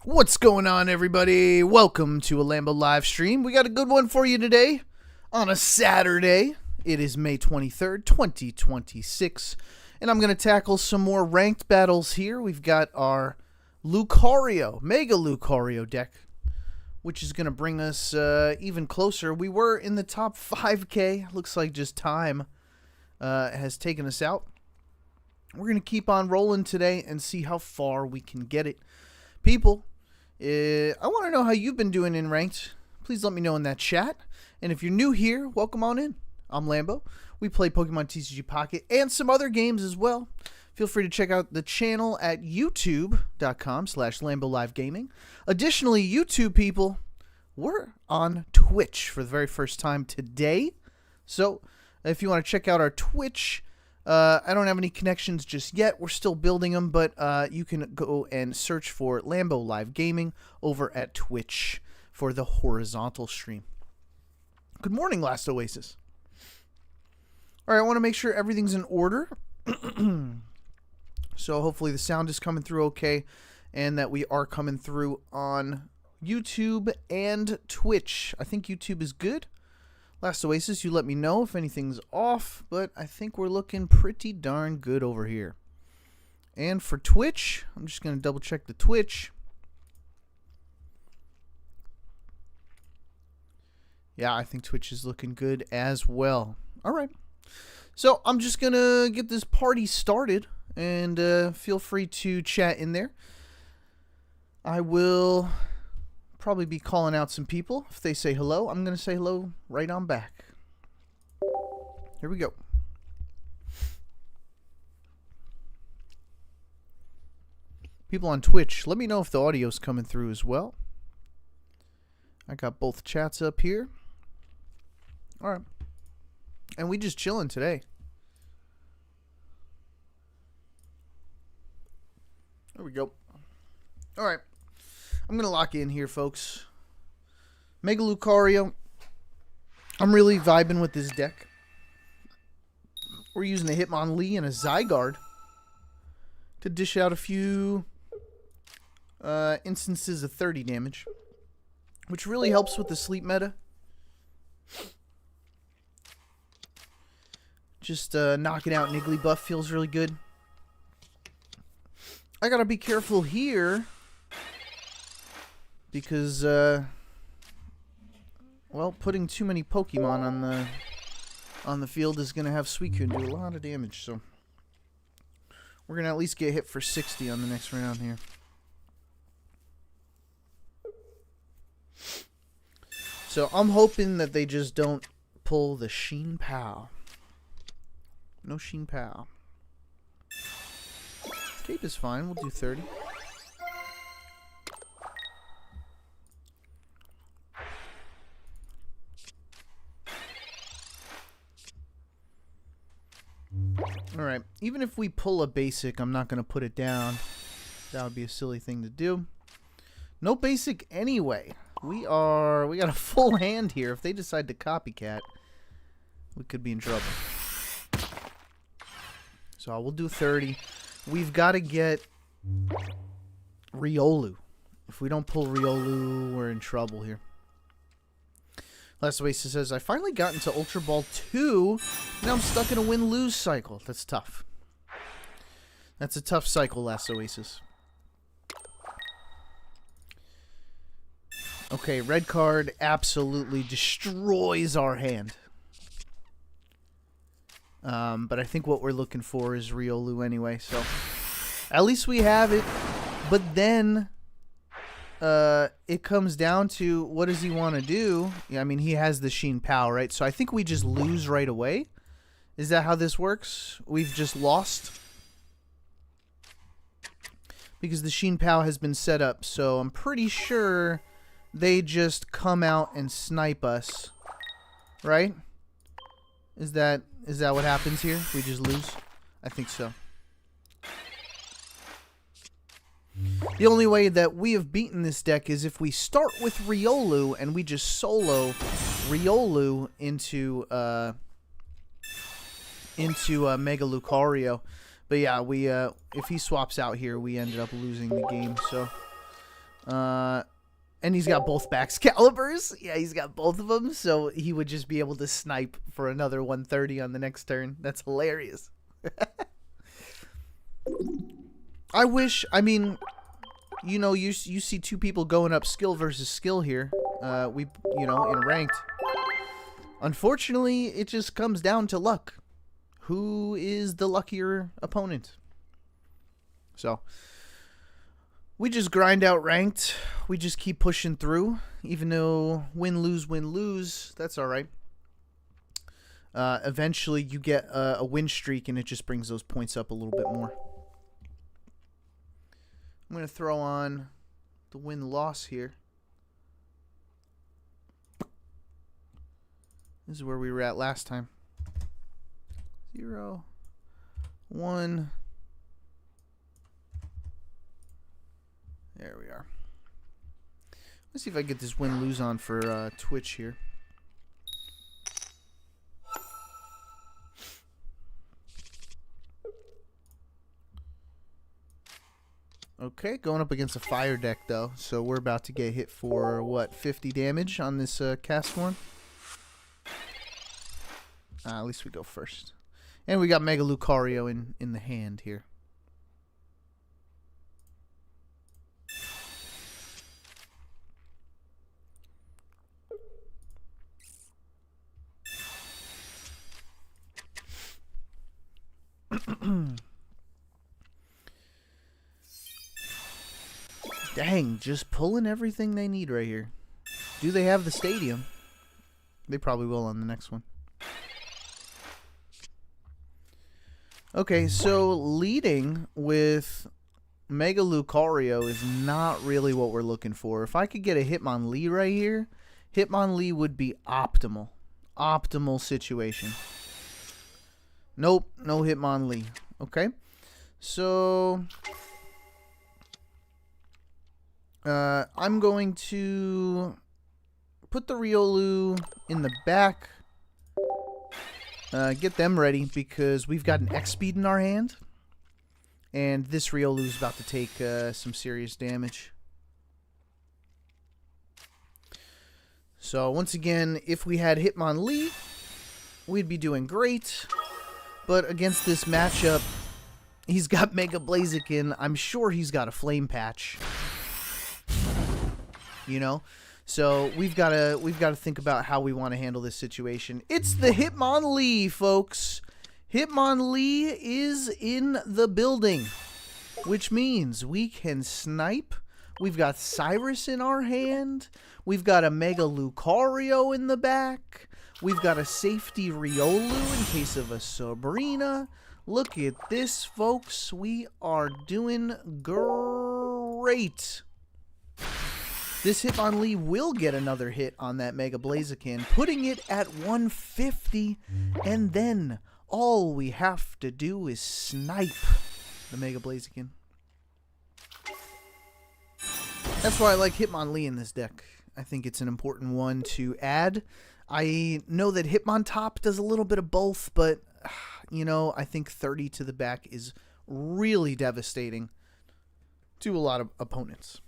What's going on, everybody? Welcome to a Lambo live stream. We got a good one for you today on a Saturday. It is May 23rd, 2026, and I'm going to tackle some more ranked battles here. We've got our Lucario, Mega Lucario deck, which is going to bring us even closer. We were in the top 5K. Looks like just time has taken us out. We're going to keep on rolling today and see how far we can get it. People, I want to know how you've been doing in ranked. Please let me know in that chat. And if you're new here, welcome on in. I'm Lambo. We play Pokemon TCG Pocket and some other games as well. Feel free to check out the channel at youtube.com/Lambo Live Gaming. Additionally, YouTube people, we're on Twitch for the very first time today. So if you want to check out our Twitch, I don't have any connections just yet. We're still building them, but you can go and search for Lambo Live Gaming over at Twitch for the horizontal stream. Good morning, Last Oasis. All right, I want to make sure everything's in order. So hopefully the sound is coming through okay, and that we are coming through on YouTube and Twitch. I think YouTube is good. Last Oasis, you let me know if anything's off, but I think we're looking pretty darn good over here. And for Twitch, I'm just going to double check the Twitch. Yeah, I think Twitch is looking good as well. All right. So I'm just going to get this party started, and feel free to chat in there. I will probably be calling out some people. If they say hello, I'm going to say hello right on back. Here we go. People on Twitch, let me know if the audio's coming through as well. I got both chats up here. All right. And we just chilling today. There we go. All right. I'm going to lock in here, folks. Mega Lucario. I'm really vibing with this deck. We're using a Hitmonlee and a Zygarde to dish out a few instances of 30 damage, which really helps with the sleep meta. Just knocking out Nigglybuff feels really good. I got to be careful here, because, well, putting too many Pokemon on the field is going to have Suicune do a lot of damage, so we're going to at least get hit for 60 on the next round here. So I'm hoping that they just don't pull the Sheen Pow. No Sheen Pow. Cape is fine, we'll do 30. Alright, even if we pull a basic, I'm not going to put it down. That would be a silly thing to do. No basic anyway. We got a full hand here. If they decide to copycat, we could be in trouble. So we'll do 30. We've got to get Riolu. If we don't pull Riolu, we're in trouble here. Last Oasis says, I finally got into Ultra Ball 2. Now I'm stuck in a win-lose cycle. That's tough. That's a tough cycle, Last Oasis. Okay, red card absolutely destroys our hand. But I think what we're looking for is Riolu anyway, so at least we have it. But then it comes down to, what does he want to do? Yeah, I mean, he has the Sheen Pow, right? So I think we just lose right away. Is that how this works? We've just lost? Because the Sheen Pow has been set up, so I'm pretty sure they just come out and snipe us, right? Is that what happens here? We just lose? I think so. The only way that we have beaten this deck is if we start with Riolu and we just solo Riolu into Mega Lucario. But yeah, we if he swaps out here, we ended up losing the game. So And he's got both Baxcaliburs. Yeah, he's got both of them. So he would just be able to snipe for another 130 on the next turn. That's hilarious. I wish, I mean, you know, you see two people going up skill versus skill here. You know, in ranked. Unfortunately, it just comes down to luck. Who is the luckier opponent? So, we just grind out ranked. We just keep pushing through. Even though win, lose, that's alright. Eventually, you get a win streak, and it just brings those points up a little bit more. I'm going to throw on the win-loss here. This is where we were at last time. 0, 1. There we are. Let's see if I get this win-lose on for Twitch here. Okay, going up against a fire deck, though. So we're about to get hit for, what, 50 damage on this cast one? At least we go first. And we got Mega Lucario in the hand here. Dang, just pulling everything they need right here. Do they have the stadium? They probably will on the next one. Okay, so leading with Mega Lucario is not really what we're looking for. If I could get a Hitmonlee right here, Hitmonlee would be optimal. Optimal situation. Nope, no Hitmonlee. Okay, so I'm going to put the Riolu in the back. Get them ready because we've got an X-Speed in our hand. And this Riolu is about to take some serious damage. So once again, if we had Hitmonlee, we'd be doing great. But against this matchup, he's got Mega Blaziken. I'm sure he's got a Flame Patch. You know? So we've got to think about how we want to handle this situation. It's the Hitmonlee, folks. Hitmonlee is in the building, which means we can snipe. We've got Cyrus in our hand. We've got a Mega Lucario in the back. We've got a safety Riolu in case of a Sabrina. Look at this, folks. We are doing great. This Hitmonlee will get another hit on that Mega Blaziken, putting it at 150, and then all we have to do is snipe the Mega Blaziken. That's why I like Hitmonlee in this deck. I think it's an important one to add. I know that Hitmontop does a little bit of both, but, you know, I think 30 to the back is really devastating to a lot of opponents.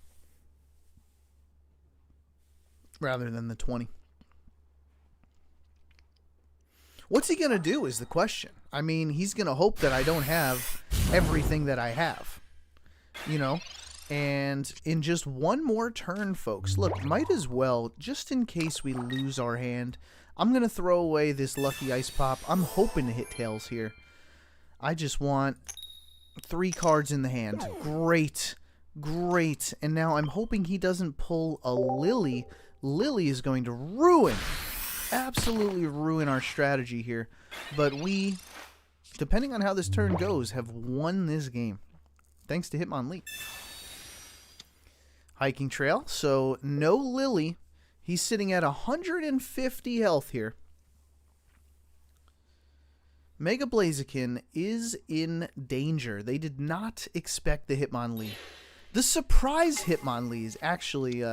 Rather than the 20. What's he going to do is the question. I mean, he's going to hope that I don't have everything that I have. You know? And in just one more turn, folks. Look, might as well, just in case we lose our hand, I'm going to throw away this Lucky Ice Pop. I'm hoping to hit Tails here. I just want 3 cards in the hand. Great. Great. And now I'm hoping he doesn't pull a Lily. Lily is going to ruin, absolutely ruin our strategy here. But we, depending on how this turn goes, have won this game. Thanks to Hitmonlee. Hiking Trail. So no Lily. He's sitting at 150 health here. Mega Blaziken is in danger. They did not expect the Hitmonlee. The surprise Hitmonlee is actually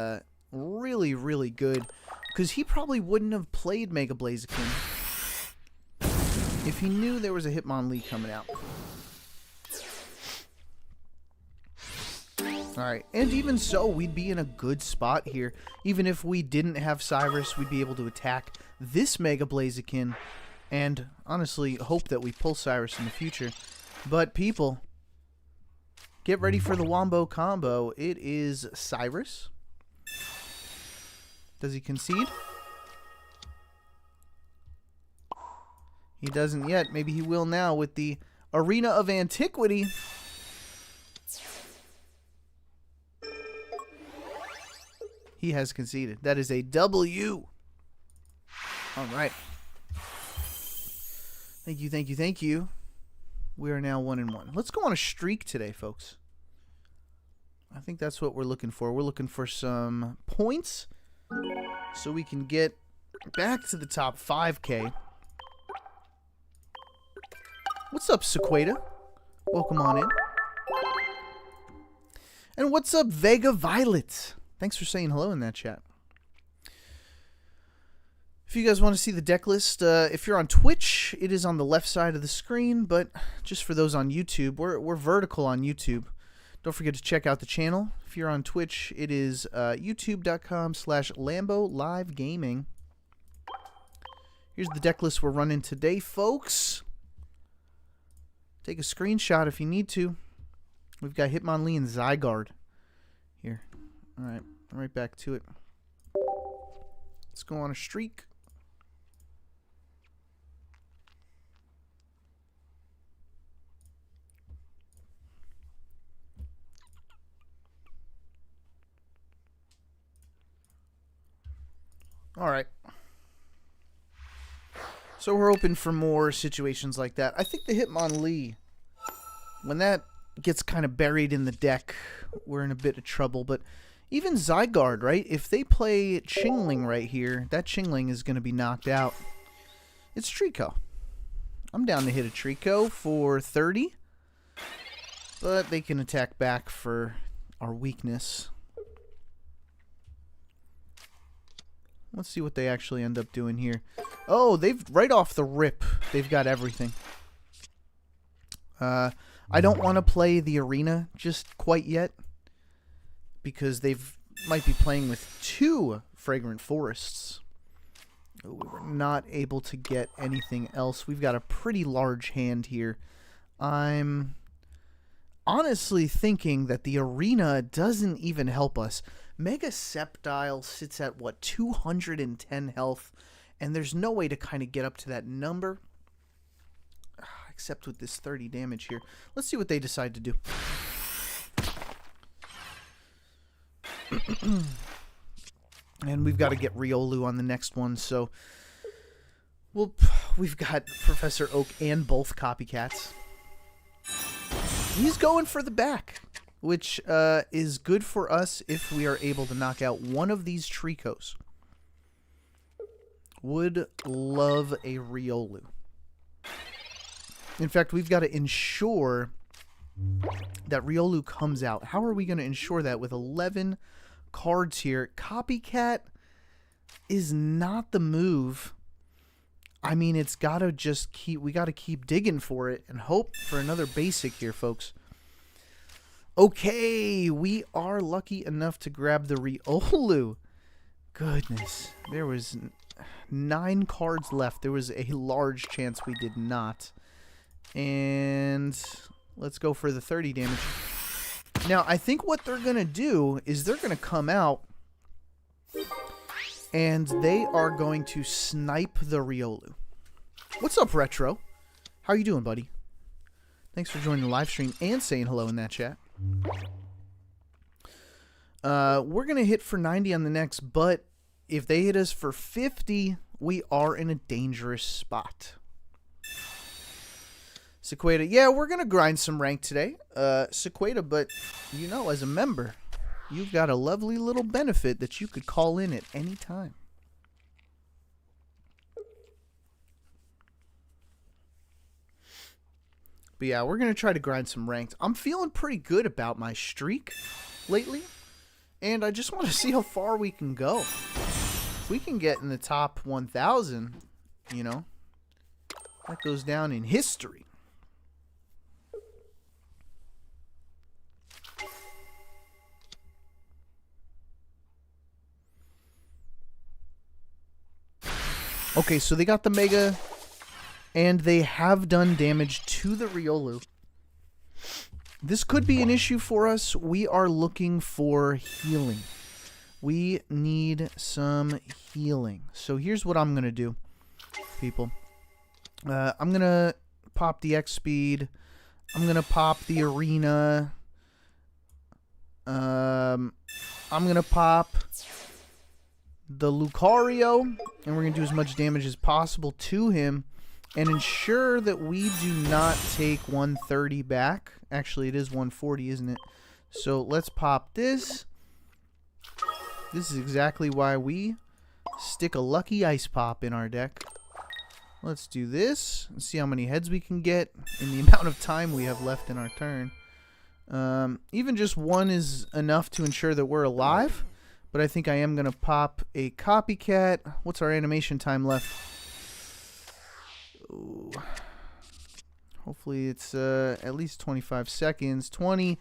really, really good, because he probably wouldn't have played Mega Blaziken if he knew there was a Hitmonlee coming out. Alright, and even so, we'd be in a good spot here. Even if we didn't have Cyrus, we'd be able to attack this Mega Blaziken, and honestly, hope that we pull Cyrus in the future. But people, get ready for the Wombo combo. It is Cyrus. Does he concede? He doesn't yet. Maybe he will now with the Arena of Antiquity. He has conceded. That is a W. All right. Thank you, thank you, thank you. We are now 1-1. Let's go on a streak today, folks. I think that's what we're looking for. We're looking for some points so we can get back to the top 5K. What's up, Sequeda? Welcome on in. And what's up, Vega Violet? Thanks for saying hello in that chat. If you guys want to see the deck list, if you're on Twitch, it is on the left side of the screen, but just for those on YouTube, we're vertical on YouTube. Don't forget to check out the channel. If you're on Twitch, it is youtube.com/Lambo Livegaming. Here's the deck list we're running today, folks. Take a screenshot if you need to. We've got Hitmonlee and Zygarde here. All right, right back to it. Let's go on a streak. All right. So we're hoping for more situations like that. I think the Hitmonlee, when that gets kind of buried in the deck, we're in a bit of trouble. But even Zygarde, right? If they play Chingling right here, that Chingling is going to be knocked out. It's Trico. I'm down to hit a Trico for 30. But they can attack back for our weakness. Let's see what they actually end up doing here. Oh, they've right off the rip, they've got everything. I don't want to play the arena just quite yet, because they've might be playing with 2 Fragrant Forests. We were not able to get anything else. We've got a pretty large hand here. I'm honestly thinking that the arena doesn't even help us. Mega Sceptile sits at, what, 210 health, and there's no way to kind of get up to that number, except with this 30 damage here. Let's see what they decide to do. And we've got to get Riolu on the next one, so we've got Professor Oak and both copycats. He's going for the back, which is good for us if we are able to knock out one of these Tricos. Would love a Riolu. In fact, we've got to ensure that Riolu comes out. How are we going to ensure that with 11 cards here? Copycat is not the move. I mean, it's got to just we got to keep digging for it and hope for another basic here, folks. Okay, we are lucky enough to grab the Riolu. Goodness, there was 9 cards left. There was a large chance we did not. And let's go for the 30 damage. Now, I think what they're going to do is they're going to come out and they are going to snipe the Riolu. What's up, Retro? How are you doing, buddy? Thanks for joining the live stream and saying hello in that chat. We're going to hit for 90 on the next, but if they hit us for 50, we are in a dangerous spot. Sequeda, yeah, we're going to grind some rank today, Sequeda, but, you know, as a member, you've got a lovely little benefit that you could call in at any time. But yeah, we're going to try to grind some ranked. I'm feeling pretty good about my streak lately, and I just want to see how far we can go. If we can get in the top 1,000, you know, that goes down in history. Okay, so they got the Mega, and they have done damage to the Riolu. This could be an issue for us. We are looking for healing. We need some healing. So here's what I'm going to do, people. I'm going to pop the X speed. I'm going to pop the arena. I'm going to pop the Lucario, and we're going to do as much damage as possible to him and ensure that we do not take 130 back. Actually, it is 140, isn't it? So let's pop this. This is exactly why we stick a Lucky Ice Pop in our deck. Let's do this and see how many heads we can get in the amount of time we have left in our turn. Even just one is enough to ensure that we're alive. But I think I am going to pop a Copycat. What's our animation time left? Ooh. Hopefully it's at least 25 seconds. 20.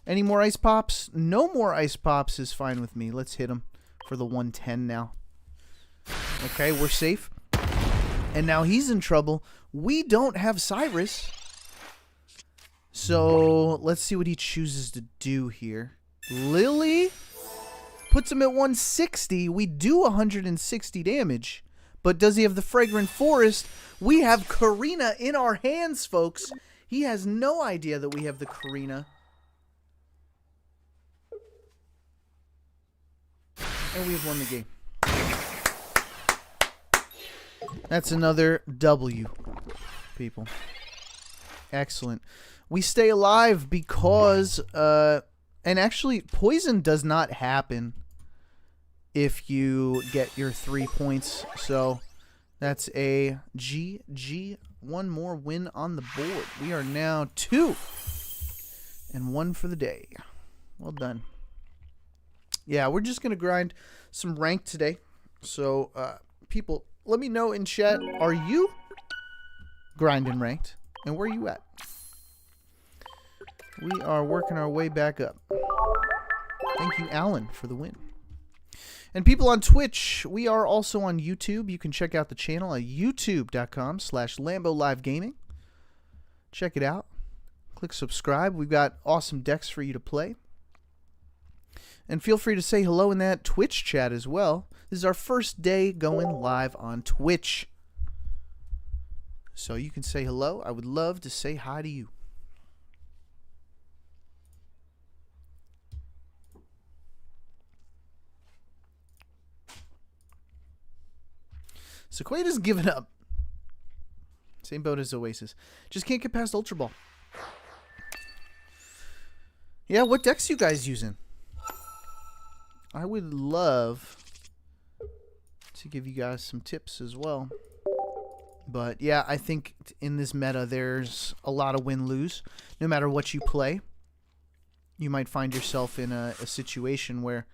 Any more Ice Pops? No more Ice Pops is fine with me. Let's hit them for the 110 now. Okay, we're safe. And now he's in trouble. We don't have Cyrus. So let's see what he chooses to do here. Lily puts him at 160. We do 160 damage. But does he have the Fragrant Forest? We have Karina in our hands, folks. He has no idea that we have the Karina. And we have won the game. That's another W, people. Excellent. We stay alive because, and actually, poison does not happen if you get your 3 points. So that's a GG. One more win on the board. We are now 2-1 for the day. Well done. Yeah, we're just going to grind some ranked today. So, people, let me know in chat, are you grinding ranked? And where are you at? We are working our way back up. Thank you, Alan, for the win. And people on Twitch, we are also on YouTube. You can check out the channel at youtube.com/Lambo Live Gaming. Check it out. Click subscribe. We've got awesome decks for you to play. And feel free to say hello in that Twitch chat as well. This is our first day going live on Twitch. So you can say hello. I would love to say hi to you. Sequoia's given up. Same boat as Oasis. Just can't get past Ultra Ball. Yeah, what decks you guys using? I would love to give you guys some tips as well. But yeah, I think in this meta there's a lot of win-lose. No matter what you play, you might find yourself in a situation where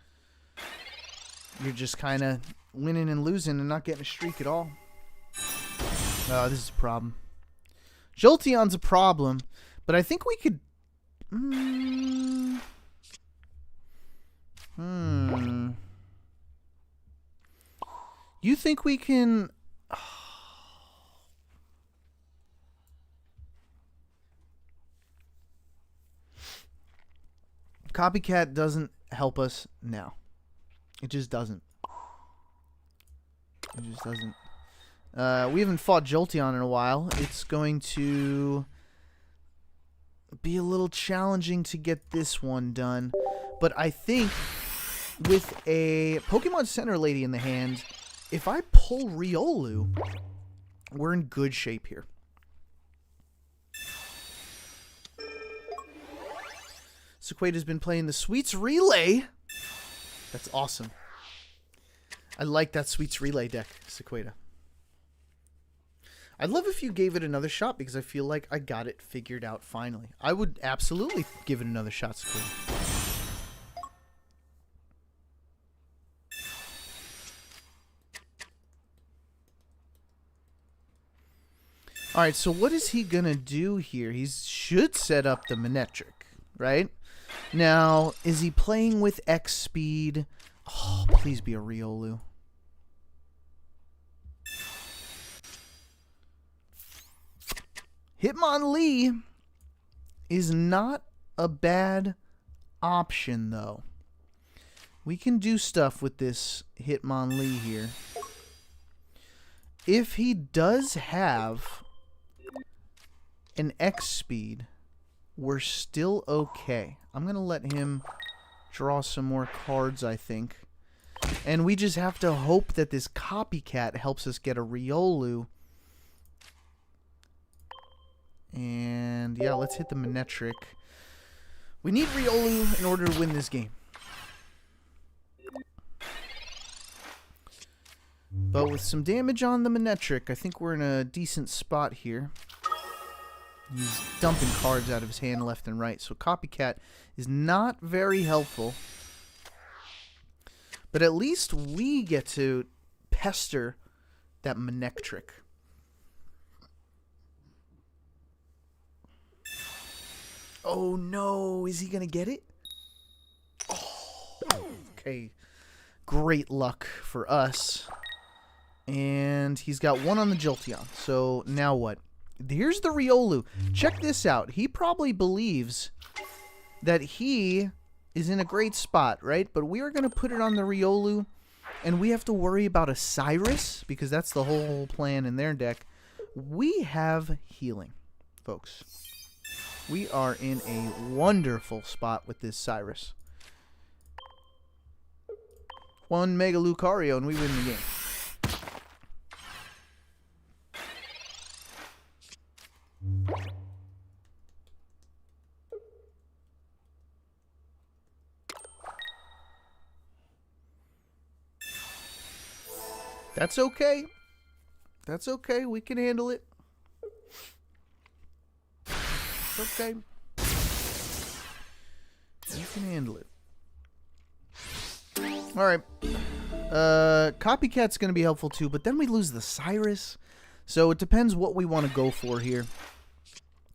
you're just kind of winning and losing and not getting a streak at all. Oh, this is a problem. Jolteon's a problem, but I think we could... You think we can... Copycat doesn't help us now. It just doesn't. It just doesn't. We haven't fought Jolteon in a while. It's going to be a little challenging to get this one done. But I think with a Pokemon Center Lady in the hand, if I pull Riolu, we're in good shape here. Sequoia's been playing the Sweets Relay. That's awesome. I like that Sweets Relay deck, Sequoia. I'd love if you gave it another shot because I feel like I got it figured out finally. I would absolutely give it another shot, Sequoia. Alright, so what is he going to do here? He should set up the Manectric, right? Now, is he playing with X speed? Oh, please be a Riolu. Hitmonlee is not a bad option, though. We can do stuff with this Hitmonlee here. If he does have an X speed, we're still okay. I'm going to let him draw some more cards, I think. And we just have to hope that this Copycat helps us get a Riolu. And yeah, let's hit the Manectric. We need Riolu in order to win this game. But with some damage on the Manectric, I think we're in a decent spot here. He's dumping cards out of his hand left and right, so Copycat is not very helpful. But at least we get to pester that Manectric. Oh no, is he going to get it? Oh, okay. Great luck for us. And he's got one on the Jolteon. So now what? Here's the Riolu. Check this out. He probably believes that he is in a great spot, right? But we are going to put it on the Riolu, and we have to worry about a Cyrus, because that's the whole plan in their deck. We have healing, folks. We are in a wonderful spot with this Cyrus. One Mega Lucario, and we win the game. That's okay. That's okay. We can handle it. It's okay. You can handle it. Alright. Copycat's going to be helpful too, but then we lose the Cyrus. So it depends what we want to go for here.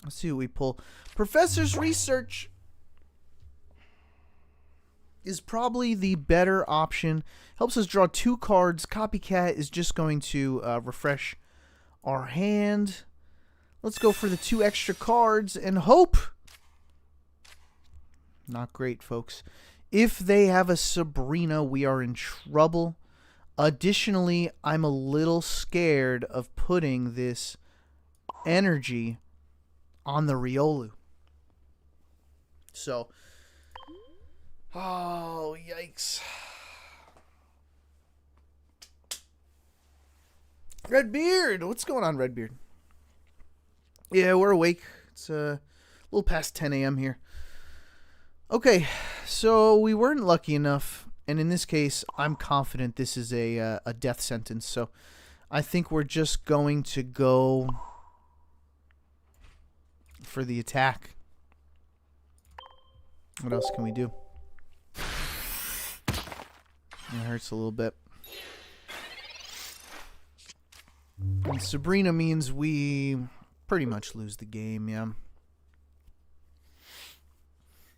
Let's see what we pull. Professor's Research is probably the better option. Helps us draw 2 cards. Copycat is just going to refresh our hand. Let's go for the 2 extra cards and hope. Not great, folks. If they have a Sabrina, we are in trouble. Additionally, I'm a little scared of putting this energy on the Riolu. So, oh, yikes. Redbeard! What's going on, Redbeard? Yeah, we're awake. It's a little past 10 a.m. here. Okay, so we weren't lucky enough, and in this case, I'm confident this is a death sentence, so I think we're just going to go for the attack. What else can we do? It hurts a little bit. And Sabrina means we pretty much lose the game, yeah.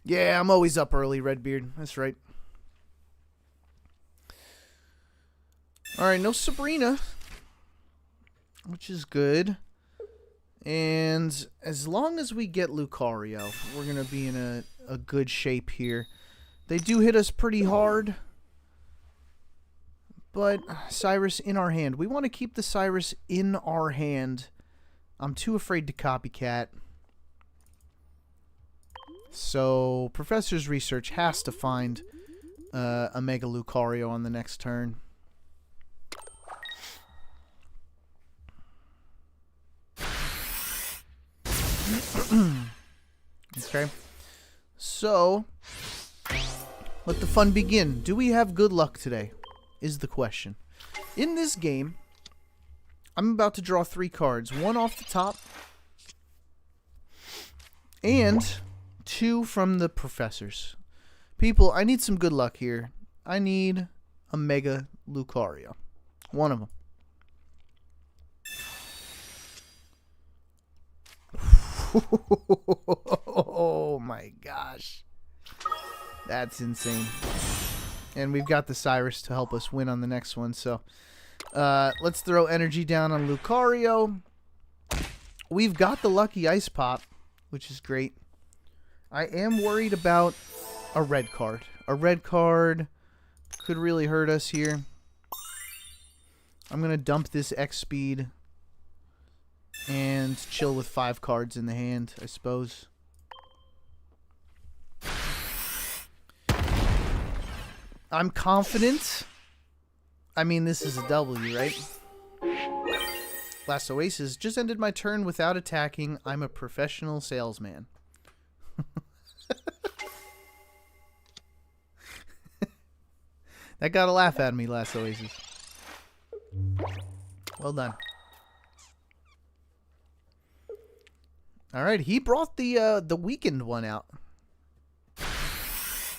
Yeah, I'm always up early, Redbeard. That's right. Alright, no Sabrina, which is good. And as long as we get Lucario, we're going to be in a good shape here. They do hit us pretty hard, but Cyrus in our hand. We want to keep the Cyrus in our hand. I'm too afraid to Copycat. So, Professor's Research has to find a Mega Lucario on the next turn. Okay. So, let the fun begin. Do we have good luck today? Is the question. In this game, I'm about to draw 3 cards. 1 off the top. And 2 from the professors. People, I need some good luck here. I need a Mega Lucario. 1 of them. Oh my gosh. That's insane. And we've got the Cyrus to help us win on the next one. So let's throw energy down on Lucario. we've got the lucky ice pop, which is great. I am worried about a red card. A red card could really hurt us here. I'm going to dump this X speed and chill with 5 cards in the hand, I suppose. I'm confident. I mean, this is a W, right? Last Oasis. Just ended my turn without attacking. I'm a professional salesman. That got a laugh at me, Last Oasis. Well done. All right, he brought the weakened one out.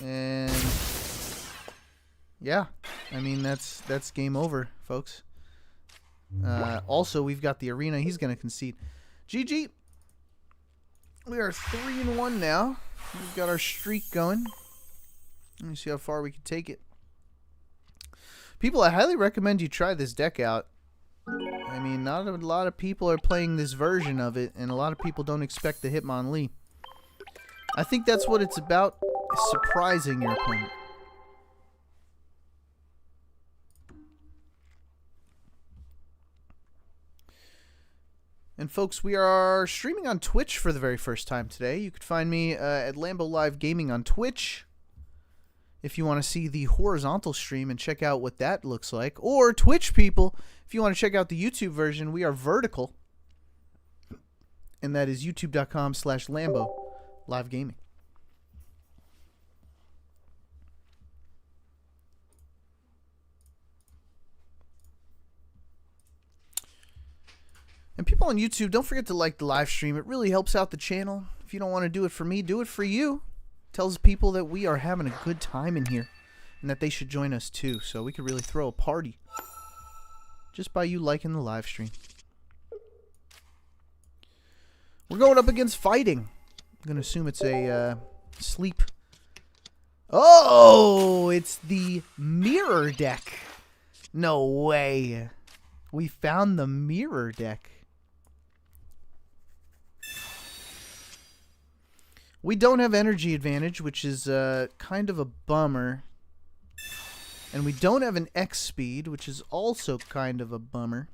And yeah, I mean that's game over, folks. Also, we've got the arena. He's going to concede. GG. We are 3-1 now. We've got our streak going. Let me see how far we can take it. People, I highly recommend you try this deck out. I mean, not a lot of people are playing this version of it, and a lot of people don't expect the Hitmonlee. I think that's what it's about, surprising your opponent. And folks, we are streaming on Twitch for the very first time today. You could find me at Lambo Live Gaming on Twitch if you want to see the horizontal stream and check out what that looks like. Or Twitch people, if you want to check out the YouTube version, we are vertical. And that is youtube.com/Lambo Live Gaming. And people on YouTube, don't forget to like the live stream. It really helps out the channel. If you don't want to do it for me, do it for you. Tells people that we are having a good time in here and that they should join us too. So we could really throw a party just by you liking the live stream. We're going up against fighting. I'm going to assume it's a sleep. Oh, it's the mirror deck. No way. We found the mirror deck. We don't have energy advantage, which is kind of a bummer. And we don't have an X speed, which is also kind of a bummer.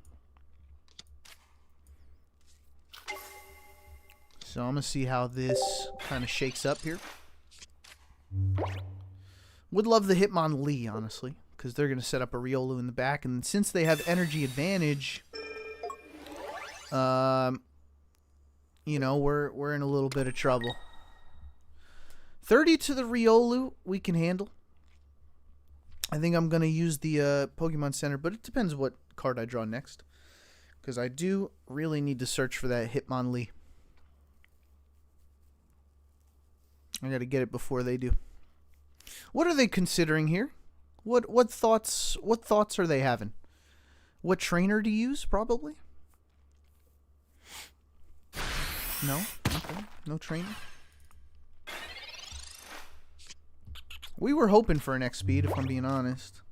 So I'm going to see how this kind of shakes up here. Would love the Hitmonlee, honestly, because they're going to set up a Riolu in the back. And since they have energy advantage, you know, we're in a little bit of trouble. 30 to the Riolu, we can handle. I think I'm going to use the Pokemon Center, but it depends what card I draw next. Because I do really need to search for that Hitmonlee. I got to get it before they do. What are they considering here? What thoughts are they having? What trainer to use, probably? No? Okay. No trainer. We were hoping for an X speed, if I'm being honest.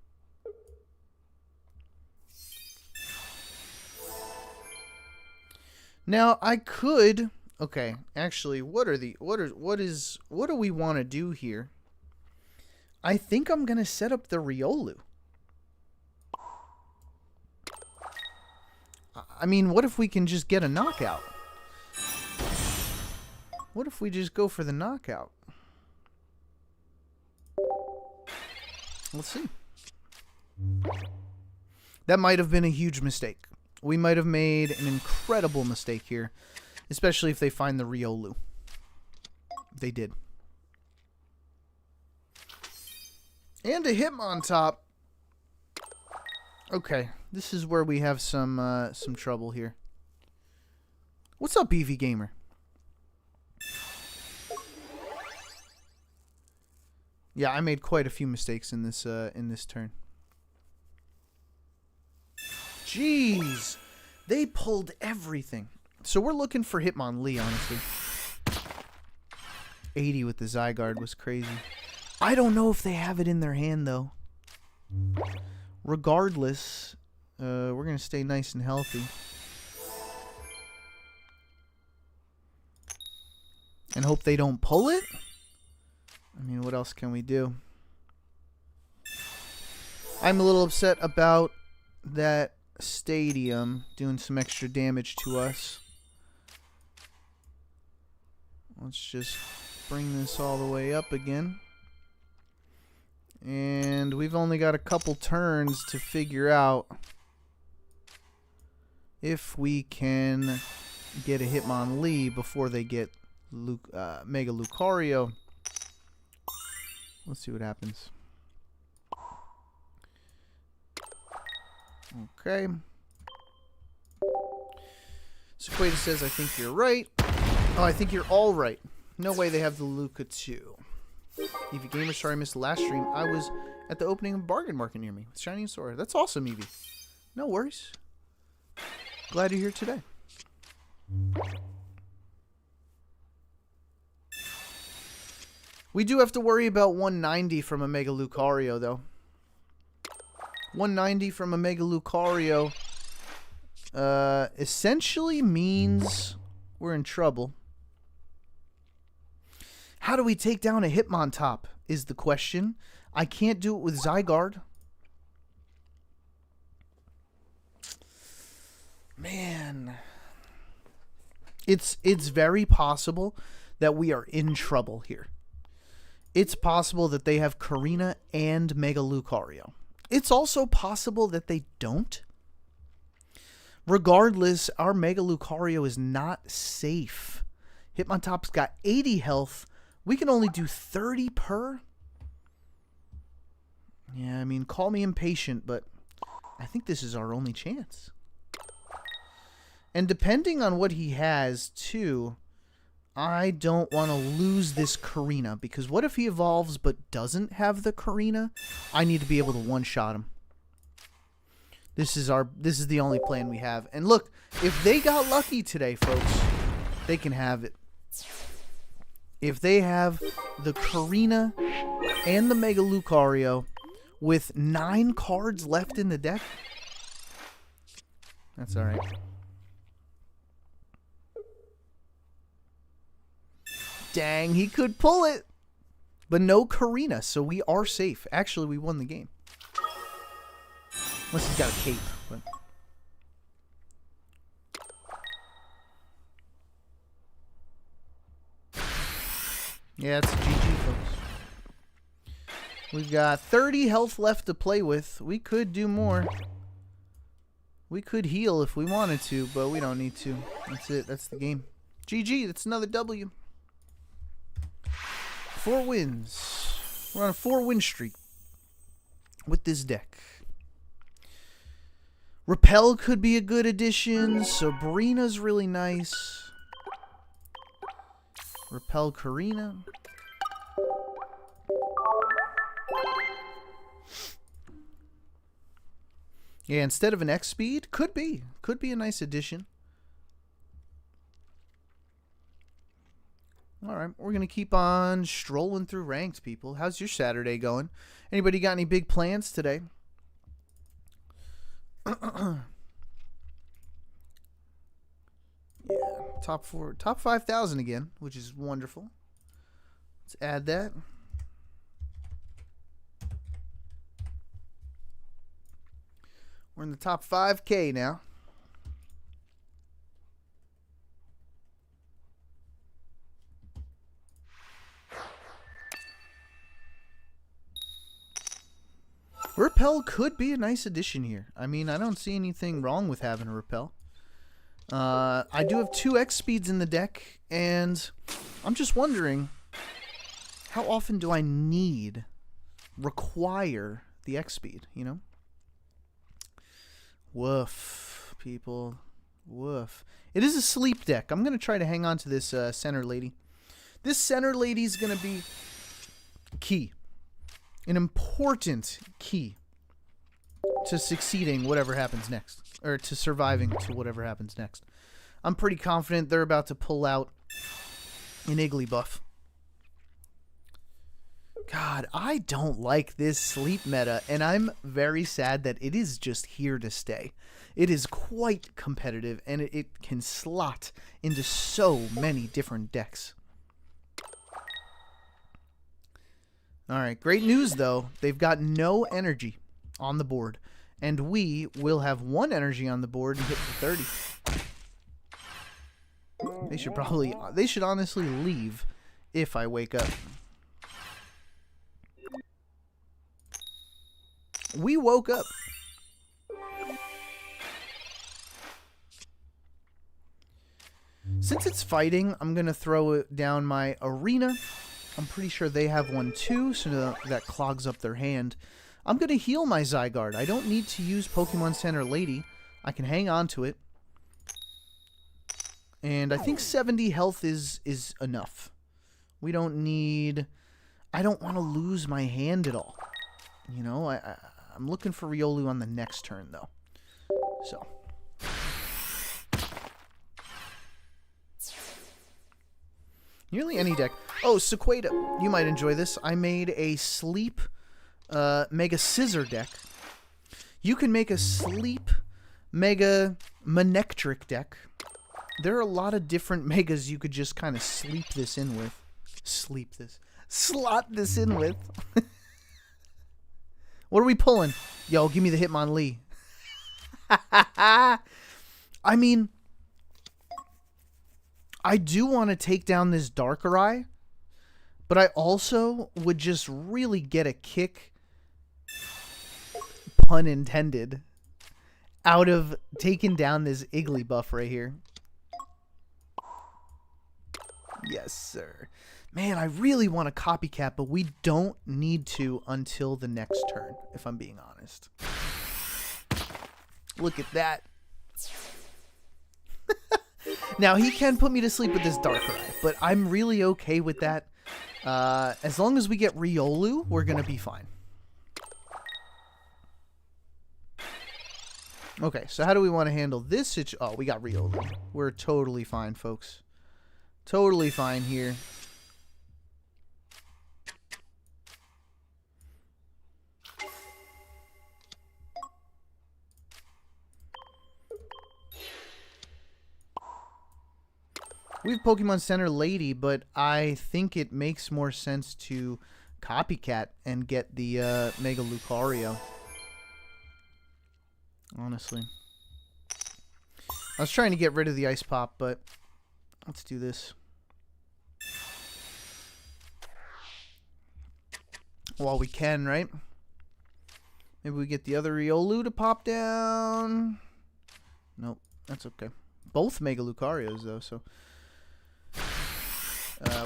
Now I could. Okay, actually, what do we want to do here? I think I'm gonna set up the Riolu. I mean, what if we can just get a knockout? What if we just go for the knockout? Let's see. That might have been a huge mistake. We might have made an incredible mistake here, especially if they find the Riolu. They did. And a Hitmontop. Okay, this is where we have some trouble here. What's up, EV Gamer? Yeah, I made quite a few mistakes in this turn. Jeez, they pulled everything. So we're looking for Hitmonlee, honestly. 80 with the Zygarde was crazy. I don't know if they have it in their hand, though. Regardless, we're going to stay nice and healthy. and hope they don't pull it. I mean, what else can we do? I'm a little upset about that stadium doing some extra damage to us. Let's just bring this all the way up again. And we've only got a couple turns to figure out if we can get a Hitmonlee before they get Mega Lucario. Let's see what happens. Okay. Sequata says, I think you're right. Oh, I think you're all right. No way they have the Luca 2. Evie Gamer, sorry I missed the last stream. I was at the opening of Bargain Market near me with Shiny and Sora. That's awesome, Evie. No worries. Glad you're here today. We do have to worry about 190 from a Mega Lucario, though. 190 from a Mega Lucario essentially means we're in trouble. How do we take down a Hitmontop is the question. I can't do it with Zygarde. Man. It's very possible that we are in trouble here. It's possible that they have Karina and Mega Lucario. It's also possible that they don't. Regardless, our Mega Lucario is not safe. Hitmontop's got 80 health. We can only do 30 per. Yeah, I mean, call me impatient, but I think this is our only chance. And depending on what he has, too, I don't want to lose this Karina, because what if he evolves but doesn't have the Karina? I need to be able to one-shot him. This is the only plan we have. And look, if they got lucky today, folks, they can have it. If they have the Karina and the Mega Lucario with 9 cards left in the deck, that's all right. Dang, he could pull it. But no Karina, so we are safe. Actually, we won the game. Unless he's got a cape. But... yeah, it's a GG, folks. We've got 30 health left to play with. We could do more. We could heal if we wanted to, but we don't need to. That's it. That's the game. GG. That's another W. 4 wins. We're on a 4-win streak with this deck. Repel could be a good addition. Sabrina's really nice. Repel Karina. Yeah, instead of an X speed, could be a nice addition. All right, we're going to keep on strolling through ranks, people. How's your Saturday going? Anybody got any big plans today? Yeah, top 5,000 again, which is wonderful. Let's add that. We're in the top 5K now. Repel could be a nice addition here. I mean, I don't see anything wrong with having a Repel. I do have 2 X speeds in the deck, and I'm just wondering, how often do I require the X speed, you know? Woof, people. Woof. It is a sleep deck. I'm going to try to hang on to this center lady. This center lady is going to be key. An important key to succeeding whatever happens next. Or to surviving to whatever happens next. I'm pretty confident they're about to pull out an Igglybuff. God, I don't like this sleep meta, and I'm very sad that it is just here to stay. It is quite competitive, and it can slot into so many different decks. Alright, great news though. They've got no energy on the board. And we will have 1 energy on the board and hit for 30. They should honestly leave if I wake up. We woke up. Since it's fighting, I'm going to throw it down my arena. I'm pretty sure they have one too, so that clogs up their hand. I'm going to heal my Zygarde. I don't need to use Pokemon Center Lady. I can hang on to it. And I think 70 health is enough. We don't need... I don't want to lose my hand at all. You know, I'm looking for Riolu on the next turn, though. So... nearly any deck. Oh, Sequeda, you might enjoy this. I made a Sleep Mega Scissor deck. You can make a Sleep Mega Manectric deck. There are a lot of different Megas you could just kind of slot this in with. What are we pulling? Yo, give me the Hitmonlee. I mean... I do want to take down this Darkrai, but I also would just really get a kick, pun intended, out of taking down this Igglybuff right here. Yes, sir. Man, I really want a copycat, but we don't need to until the next turn, if I'm being honest. Look at that. Now, he can put me to sleep with this Darkrai, but I'm really okay with that. As long as we get Riolu, we're going to be fine. Okay, so how do we want to handle this situation? Oh, we got Riolu. We're totally fine, folks. Totally fine here. We have Pokemon Center Lady, but I think it makes more sense to copycat and get the Mega Lucario. Honestly. I was trying to get rid of the Ice Pop, but let's do this. While we can, right? Maybe we get the other Riolu to pop down. Nope, that's okay. Both Mega Lucarios, though, so...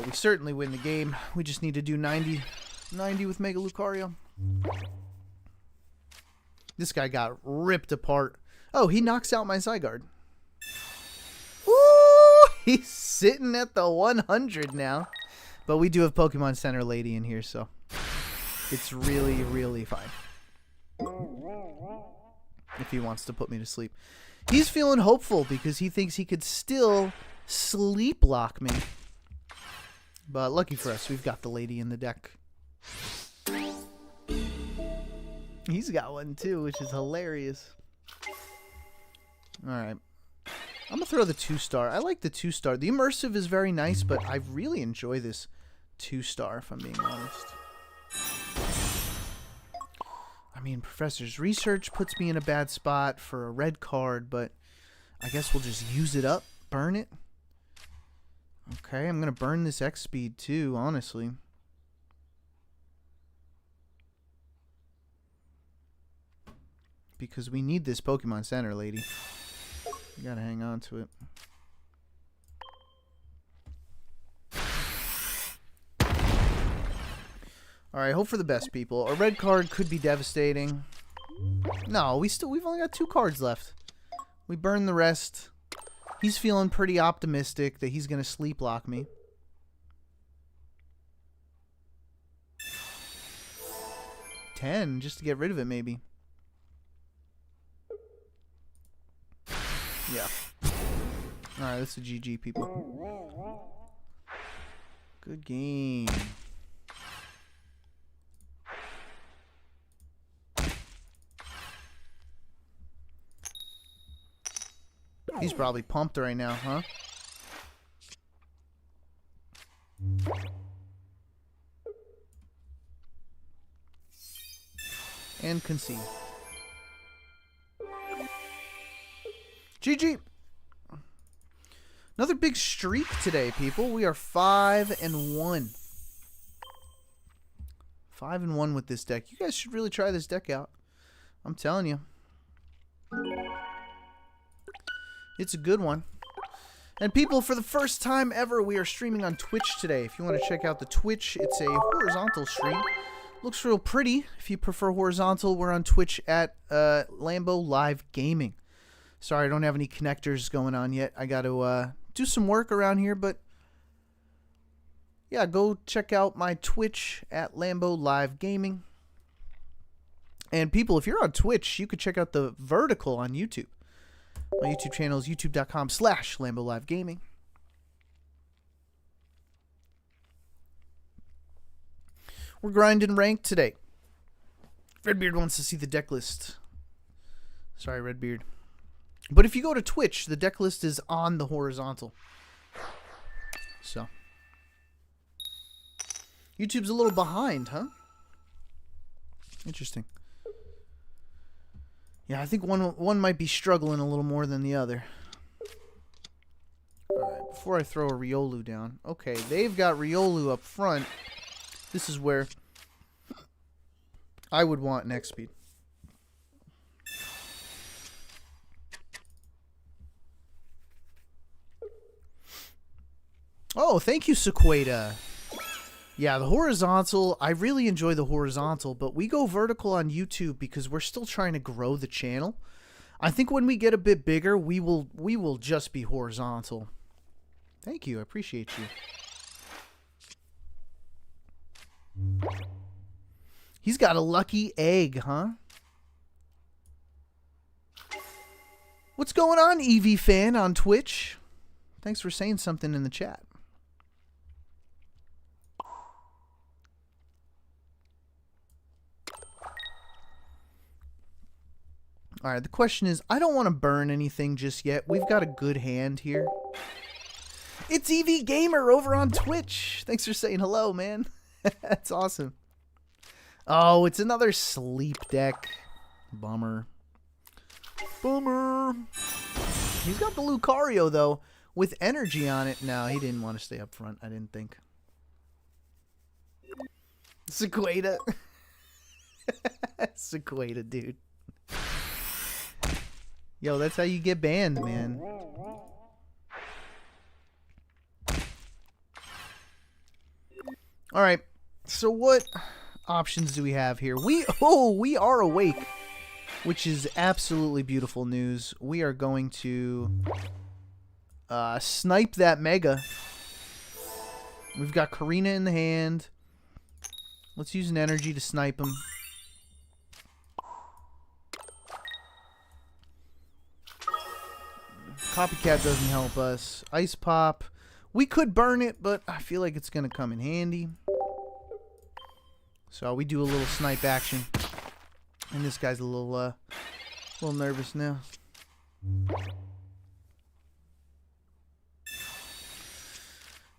we certainly win the game. We just need to do 90 with Mega Lucario. This guy got ripped apart. Oh, he knocks out my Zygarde. Woo! He's sitting at the 100 now. But we do have Pokemon Center Lady in here, so it's really, really fine. If he wants to put me to sleep. He's feeling hopeful because he thinks he could still sleep lock me. But lucky for us, we've got the lady in the deck. He's got one too, which is hilarious. Alright. I'm going to throw the 2-star. I like the 2-star. The immersive is very nice, but I really enjoy this 2-star, if I'm being honest. I mean, Professor's Research puts me in a bad spot for a red card, but I guess we'll just use it up, burn it. Okay, I'm going to burn this X-Speed too, honestly. Because we need this Pokemon Center Lady. You gotta hang on to it. Alright, hope for the best, people. A red card could be devastating. No, we've only got 2 cards left. We burn the rest. He's feeling pretty optimistic that he's going to sleep lock me. $10 just to get rid of it, maybe. Yeah. Alright, this is a GG, people. Good game. He's probably pumped right now, huh? and concede. GG. Another big streak today, people. We are 5-1. 5-1 with this deck. You guys should really try this deck out. I'm telling you. It's a good one. And people, for the first time ever, we are streaming on Twitch today. If you want to check out the Twitch, it's a horizontal stream. Looks real pretty. If you prefer horizontal, we're on Twitch at Lambo Live Gaming. Sorry, I don't have any connectors going on yet. I got to do some work around here, but yeah, go check out my Twitch at Lambo Live Gaming. And people, if you're on Twitch, you could check out the vertical on YouTube. My YouTube channel is youtube.com/Lambo Live Gaming. We're grinding ranked today. Redbeard wants to see the deck list. Sorry, Redbeard. But if you go to Twitch, the deck list is on the horizontal. So YouTube's a little behind, huh? Interesting. Yeah, I think one might be struggling a little more than the other. Alright, before I throw a Riolu down. Okay, they've got Riolu up front. This is where I would want next speed. Oh, thank you, Sequeda. Yeah, the horizontal, I really enjoy the horizontal, but we go vertical on YouTube because we're still trying to grow the channel. I think when we get a bit bigger, we will just be horizontal. Thank you, I appreciate you. He's got a lucky egg, huh? What's going on, EV fan on Twitch? Thanks for saying something in the chat. Alright, the question is, I don't want to burn anything just yet. We've got a good hand here. It's EV Gamer over on Twitch. Thanks for saying hello, man. That's awesome. Oh, it's another sleep deck. Bummer. Bummer. He's got the Lucario, though, with energy on it. No, he didn't want to stay up front, I didn't think. Sequeda. Sequeda, dude. Yo, that's how you get banned, man. Alright, so what options do we have here? We are awake, which is absolutely beautiful news. We are going to snipe that Mega. We've got Karina in the hand. Let's use an energy to snipe him. Copycat doesn't help us. Ice Pop. We could burn it, but I feel like it's going to come in handy. So we do a little snipe action. And this guy's a little nervous now.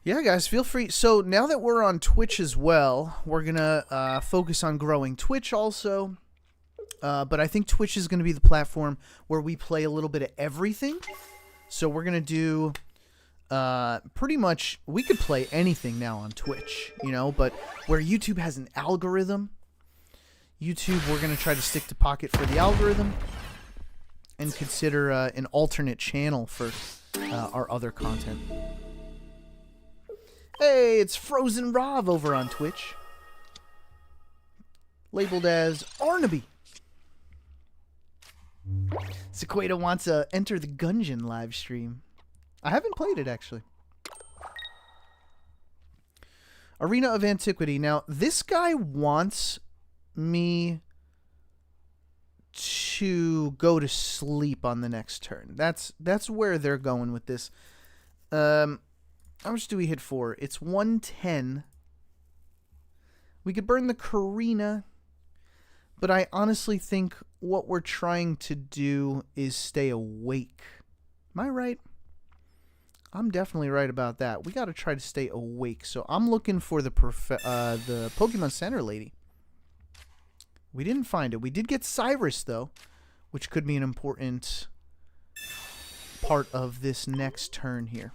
Yeah, guys, feel free. So now that we're on Twitch as well, we're going to focus on growing Twitch also. But I think Twitch is going to be the platform where we play a little bit of everything. So we're going to do pretty much, we could play anything now on Twitch, you know, but where YouTube has an algorithm, YouTube, we're going to try to stick to Pocket for the algorithm and consider an alternate channel for our other content. Hey, it's Frozen Rob over on Twitch, labeled as Arnaby. Sequeda wants to enter the Gungeon live stream. I haven't played it, actually. Arena of Antiquity. Now, this guy wants me to go to sleep on the next turn. That's where they're going with this. How much do we hit for? It's 110. We could burn the Karina, but I honestly think what we're trying to do is stay awake. Am I right? I'm definitely right about that. We got to try to stay awake. So I'm looking for the Pokemon Center lady. We didn't find it. We did get Cyrus, though, which could be an important part of this next turn here.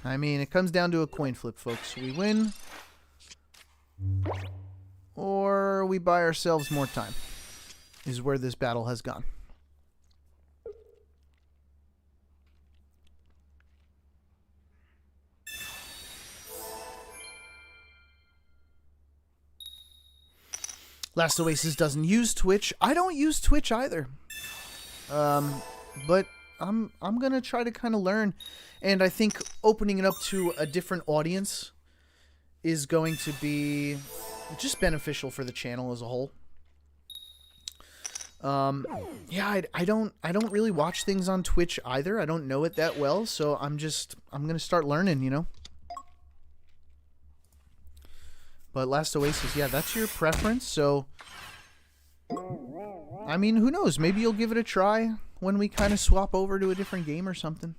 I mean, it comes down to a coin flip, folks. We win, or we buy ourselves more time, is where this battle has gone. Last Oasis doesn't use Twitch. I don't use Twitch either. But I'm gonna try to kind of learn, and I think opening it up to a different audience is going to be just beneficial for the channel as a whole. Yeah, I don't really watch things on Twitch either. I don't know it that well, so I'm gonna start learning, you know. But Last Oasis, yeah, that's your preference, so I mean, who knows? Maybe you'll give it a try when we kind of swap over to a different game or something.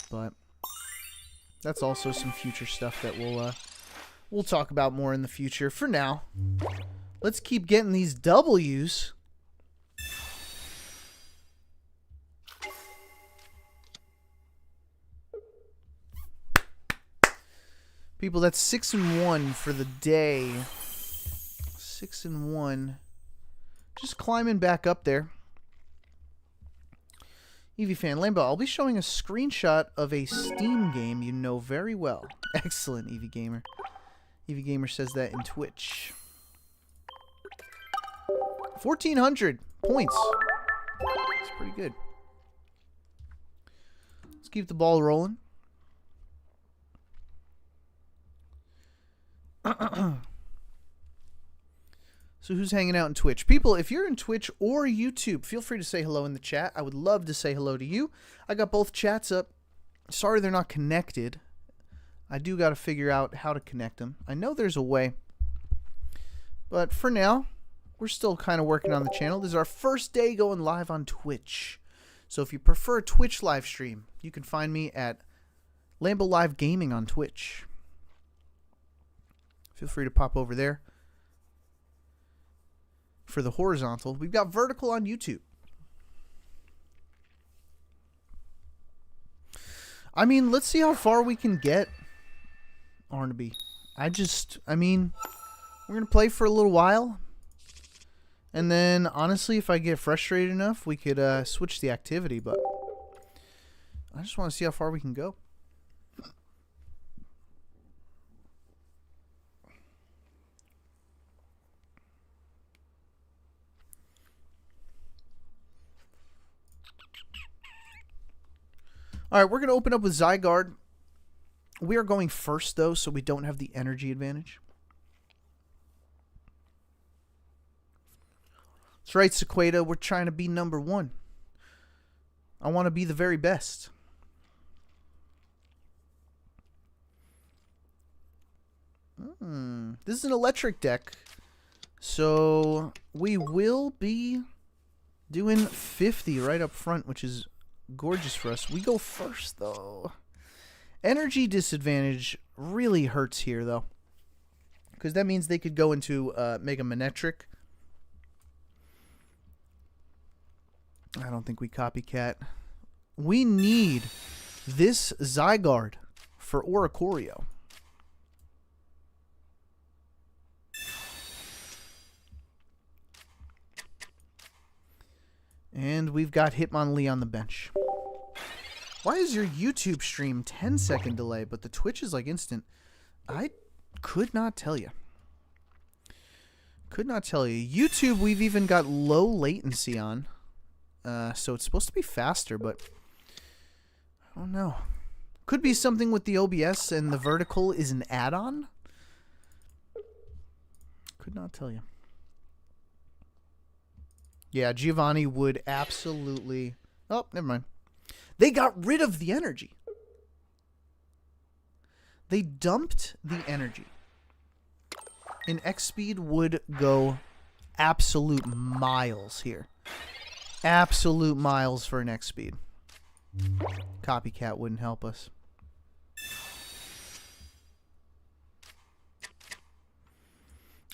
But that's also some future stuff that we'll talk about more in the future. For now, let's keep getting these W's. People, that's 6-1 for the day. 6-1. Just climbing back up there. Eevee fan, Lambo, I'll be showing a screenshot of a Steam game you know very well. Excellent, Eevee Gamer. Eevee Gamer says that in Twitch. 1,400 points. That's pretty good. Let's keep the ball rolling. So who's hanging out in Twitch? People, if you're in Twitch or YouTube, feel free to say hello in the chat. I would love to say hello to you. I got both chats up. Sorry they're not connected. I do got to figure out how to connect them. I know there's a way. But for now, we're still kind of working on the channel. This is our first day going live on Twitch. So if you prefer a Twitch live stream, you can find me at Lambo Live Gaming on Twitch. Feel free to pop over there. For the horizontal, we've got vertical on YouTube. I mean, let's see how far we can get, Arnaby. I mean, we're going to play for a little while. And then, honestly, if I get frustrated enough, we could switch the activity. But I just want to see how far we can go. All right, we're going to open up with Zygarde. We are going first, though, so we don't have the energy advantage. That's right, Sequeda. We're trying to be number one. I want to be the very best. This is an electric deck, so we will be doing 50 right up front, which is gorgeous for us. We go first, though. Energy disadvantage really hurts here, though, because that means they could go into Mega Manectric. I don't think we copycat. We need this Zygarde for Oricorio. And we've got Hitmonlee on the bench. Why is your YouTube stream 10-second delay, but the Twitch is like instant? I could not tell you. Could not tell you. YouTube, we've even got low latency on. So it's supposed to be faster, but I don't know. Could be something with the OBS and the vertical is an add-on. Could not tell you. Yeah, Giovanni would absolutely... Oh, never mind. They got rid of the energy. They dumped the energy. And X-Speed would go absolute miles here. Absolute miles for an X-Speed. Copycat wouldn't help us.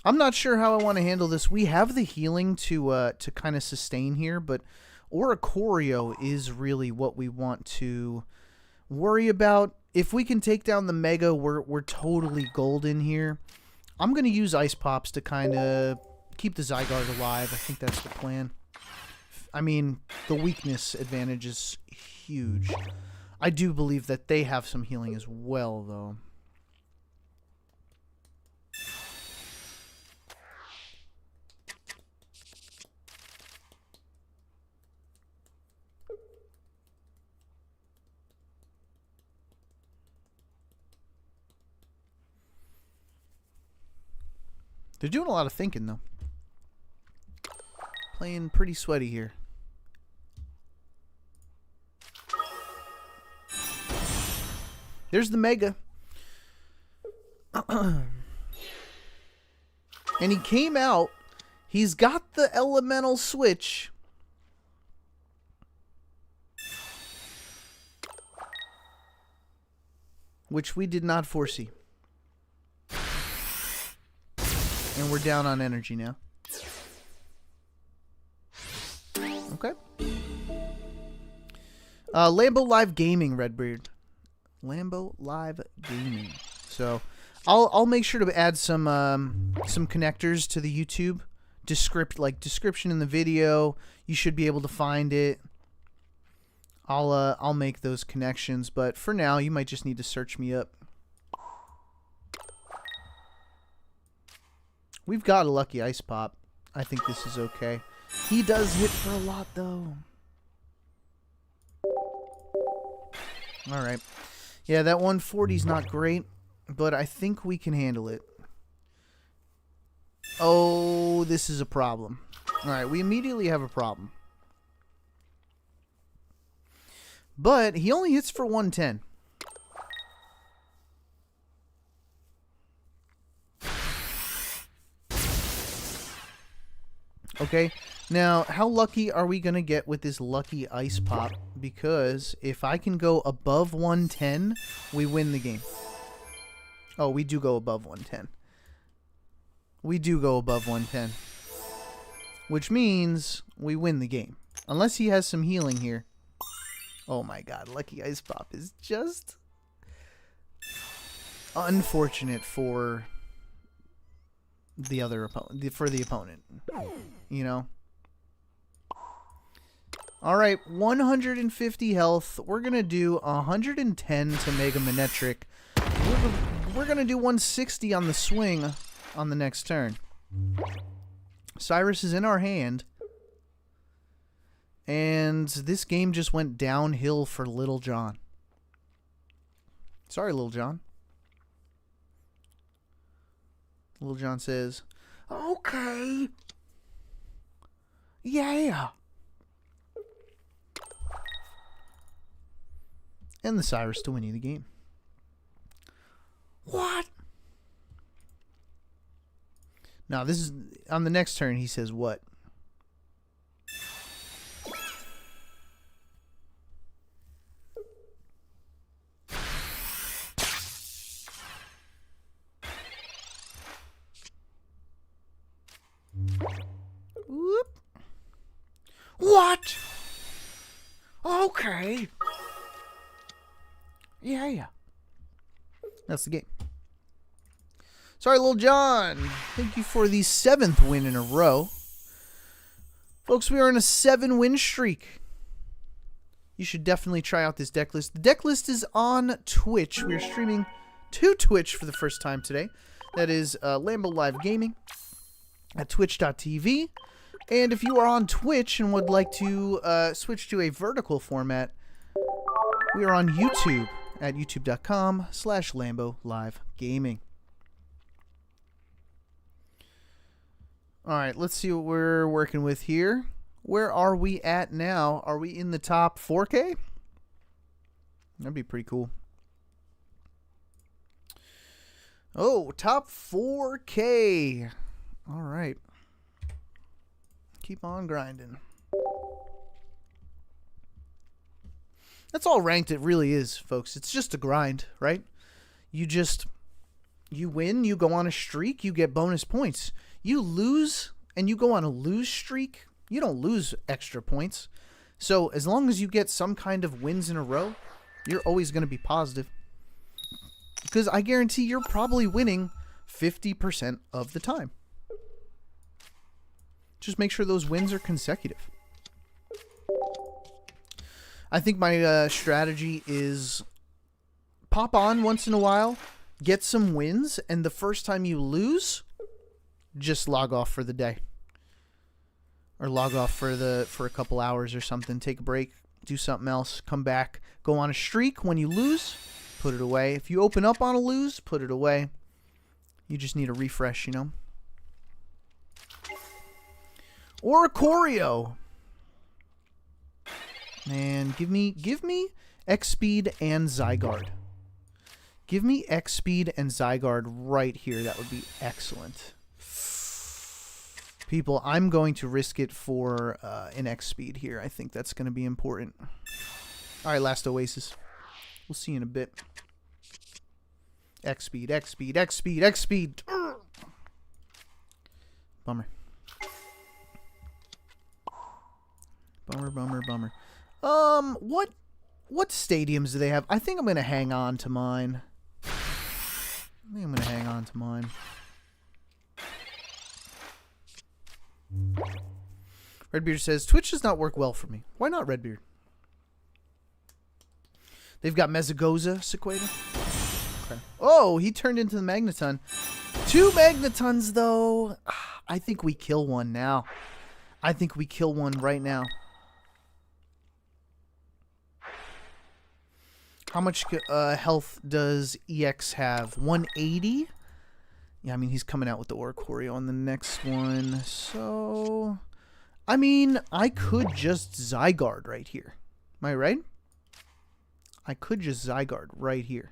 I'm not sure how I want to handle this. We have the healing to kind of sustain here, but Oricorio is really what we want to worry about. If we can take down the Mega, we're totally golden here. I'm going to use Ice Pops to kind of keep the Zygarde alive. I think that's the plan. I mean, the weakness advantage is huge. I do believe that they have some healing as well, though. They're doing a lot of thinking, though. Playing pretty sweaty here. There's the Mega. And he came out. He's got the elemental switch. Which we did not foresee. And we're down on energy now. Okay. Lambo Live Gaming, Redbeard. Lambo Live Gaming. So, I'll make sure to add some connectors to the YouTube description in the video. You should be able to find it. I'll make those connections, but for now, you might just need to search me up. We've got a lucky Ice Pop. I think this is okay. He does hit for a lot, though. Alright. Yeah, that 140 is not great, but I think we can handle it. Oh, this is a problem. Alright, we immediately have a problem. But he only hits for 110. Okay, now how lucky are we going to get with this lucky Ice Pop? Because if I can go above 110, we win the game. Oh, we do go above 110. We do go above 110. Which means we win the game. Unless he has some healing here. Oh my god, lucky Ice Pop is just unfortunate for the other opponent, for the opponent, you know. All right, 150 health. We're gonna do 110 to Mega Manectric. We're gonna do 160 on the swing on the next turn. Cyrus is in our hand, and this game just went downhill for Little John. Sorry, Little John. Little John says, okay. Yeah. And the Cyrus to win you the game. What? Now, this is on the next turn. He says what? Whoop. What? Okay. Yeah. That's the game. Sorry, Little John. Thank you for the 7th win in a row. Folks, we are on a 7-win streak. You should definitely try out this deck list. The deck list is on Twitch. We are streaming to Twitch for the first time today. That is Lambo Live Gaming at twitch.tv. And if you are on Twitch and would like to switch to a vertical format, we are on YouTube at youtube.com/Lambo Live Gaming. Alright, let's see what we're working with here. Where are we at now? Are we in the top 4K? That'd be pretty cool. Oh, top 4K. Alright. Keep on grinding. That's all ranked it really is, folks. It's just a grind, right? You just You win, you go on a streak, you get bonus points. You lose and you go on a lose streak, you don't lose extra points. So as long as you get some kind of wins in a row, you're always going to be positive. Because I guarantee you're probably winning 50% of the time. Just make sure those wins are consecutive. I think my strategy is pop on once in a while, get some wins, and the first time you lose, just log off for the day. Or log off for a couple hours or something. Take a break, do something else, come back, go on a streak. When you lose, put it away. If you open up on a lose, put it away. You just need a refresh, you know. Or a Choreo. Man, give me X Speed and Zygarde. Give me X Speed and Zygarde right here. That would be excellent. People, I'm going to risk it for an X Speed here. I think that's going to be important. All right, last Oasis. We'll see you in a bit. X Speed, X Speed, X Speed, X Speed. Bummer. Bummer, bummer, bummer. What stadiums do they have? I think I'm going to hang on to mine. Redbeard says, Twitch does not work well for me. Why not, Redbeard? They've got Mezagoza, Sequada. Okay. Oh, he turned into the Magneton. 2 Magnetons, though. I think we kill one now. I think we kill one right now. How much health does EX have? 180? Yeah, I mean, he's coming out with the Oricorio on the next one. So, I mean, I could just Zygarde right here. Am I right? I could just Zygarde right here.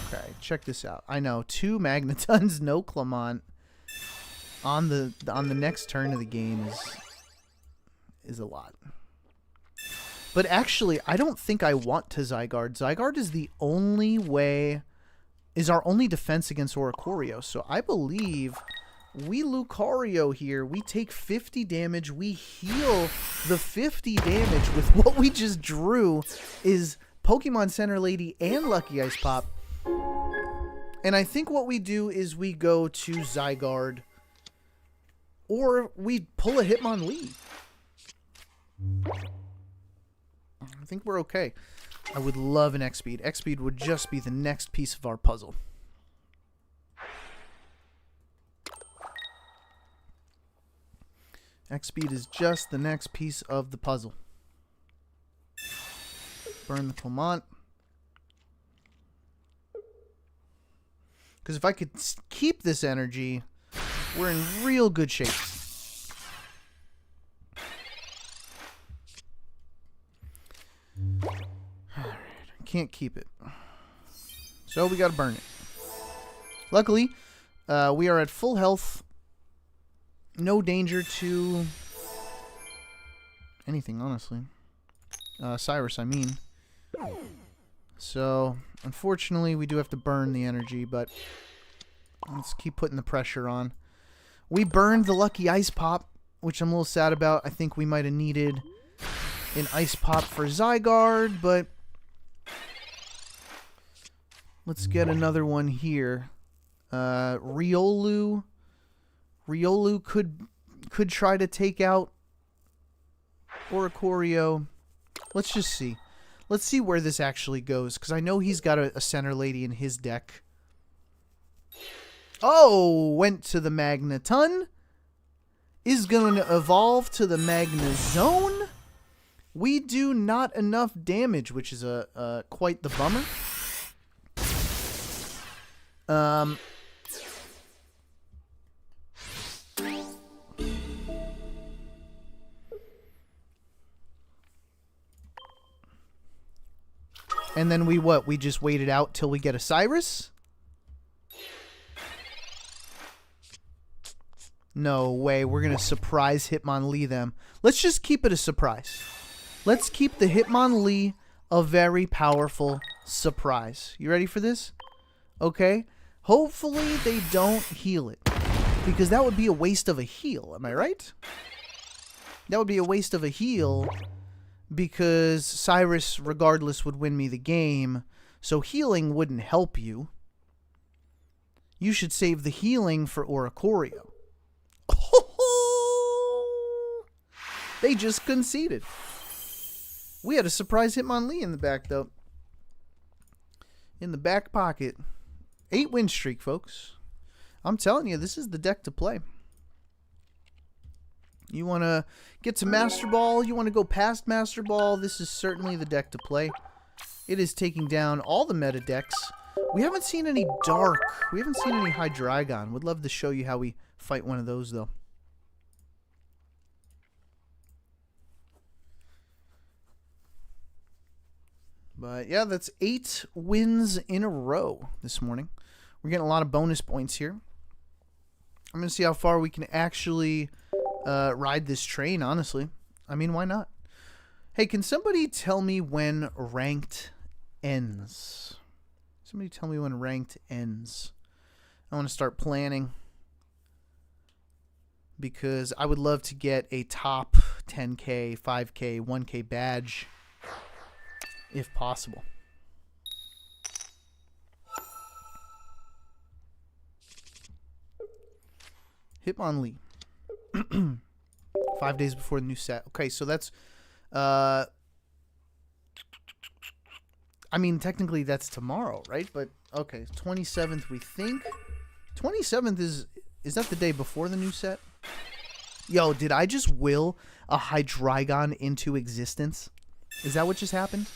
Okay, check this out. I know, 2 Magnetons, no Clement. On the next turn of the game is a lot. But actually, I don't think I want to Zygarde. Zygarde is the only way, is our only defense against Oricorio. So I believe we Lucario here. We take 50 damage. We heal the 50 damage with what we just drew is Pokemon Center Lady and Lucky Ice Pop. And I think what we do is we go to Zygarde. Or we pull a Hitmonlee. I think we're okay. I would love an X Speed. X Speed would just be the next piece of our puzzle. X Speed is just the next piece of the puzzle. Burn the Clement. Because if I could keep this energy, we're in real good shape. Alright, I can't keep it. So we gotta burn it. Luckily, we are at full health. No danger to anything, honestly. Cyrus, I mean. So, unfortunately, we do have to burn the energy, but let's keep putting the pressure on. We burned the Lucky Ice Pop, which I'm a little sad about. I think we might have needed an Ice Pop for Zygarde, but let's get another one here. Riolu. Riolu could try to take out Oricorio. Let's just see. Let's see where this actually goes, because I know he's got a Center Lady in his deck. Oh, went to the Magneton. Is going to evolve to the Magnezone. We do not enough damage, which is quite the bummer. And then we what? We just waited out till we get a Cyrus? No way. We're going to surprise Hitmonlee them. Let's just keep it a surprise. Let's keep the Hitmonlee a very powerful surprise. You ready for this? Okay? Hopefully they don't heal it. Because that would be a waste of a heal. Am I right? That would be a waste of a heal. Because Cyrus, regardless, would win me the game. So healing wouldn't help you. You should save the healing for Oricorio. They just conceded. We had a surprise Hitmonlee in the back, though. In the back pocket. 8 win streak, folks. I'm telling you, this is the deck to play. You want to get to Masterball, you want to go past Masterball, this is certainly the deck to play. It is taking down all the meta decks. We haven't seen any Dark. We haven't seen any Hydragon. Would love to show you how we fight one of those, though. But yeah, that's 8 wins in a row this morning. We're getting a lot of bonus points here. I'm going to see how far we can actually ride this train, honestly. I mean, why not? Hey, can somebody tell me when ranked ends? Somebody tell me when ranked ends. I want to start planning. Because I would love to get a top 10K, 5K, 1K badge. If possible. Hitmonlee. 5 days before the new set. Okay, so that's I mean, technically that's tomorrow, right? But okay, 27th we think. 27th is that the day before the new set? Yo, did I just will a Hydragon into existence? Is that what just happened?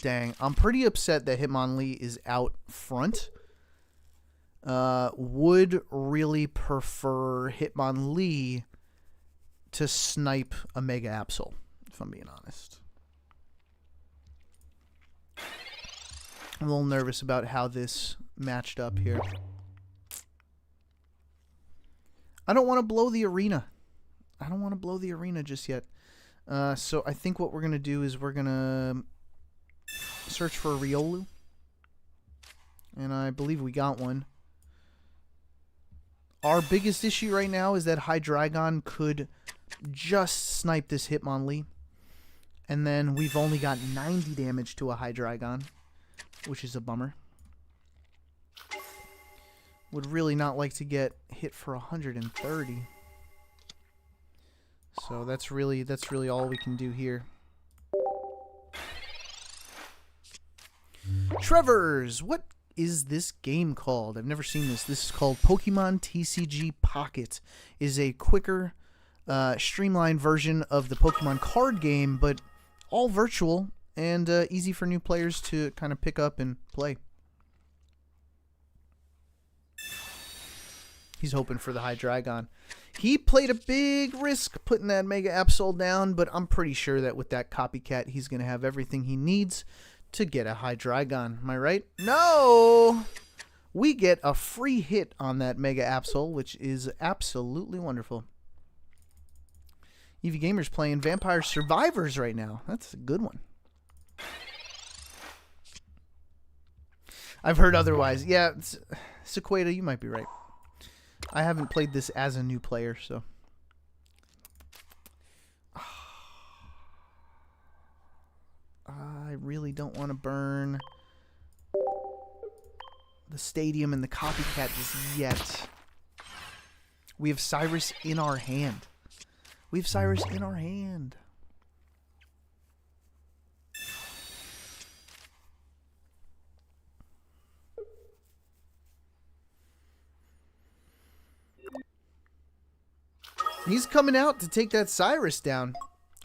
Dang, I'm pretty upset that Hitmonlee is out front. Would really prefer Hitmonlee to snipe a Mega Absol, if I'm being honest. I'm a little nervous about how this matched up here. I don't want to blow the arena. I don't want to blow the arena just yet. So I think what we're going to do is we're going to search for a Riolu. And I believe we got one. Our biggest issue right now is that Hydragon could just snipe this Hitmonlee. And then we've only got 90 damage to a Hydragon, which is a bummer. Would really not like to get hit for 130. So that's really all we can do here. Trevor's, what is this game called? I've never seen this. This is called Pokemon TCG Pocket. It is a quicker, streamlined version of the Pokemon card game, but all virtual and easy for new players to kind of pick up and play. He's hoping for the Hydragon. He played a big risk putting that Mega Absol down, but I'm pretty sure that with that copycat, he's going to have everything he needs to get a Hydragon. Am I right? No! We get a free hit on that Mega Absol, which is absolutely wonderful. Eevee Gamer's playing Vampire Survivors right now. That's a good one. I've heard otherwise. Yeah, Sequeda, you might be right. I haven't played this as a new player, so. I really don't want to burn the stadium and the copycat just yet. We have Cyrus in our hand. We have Cyrus in our hand. He's coming out to take that Cyrus down.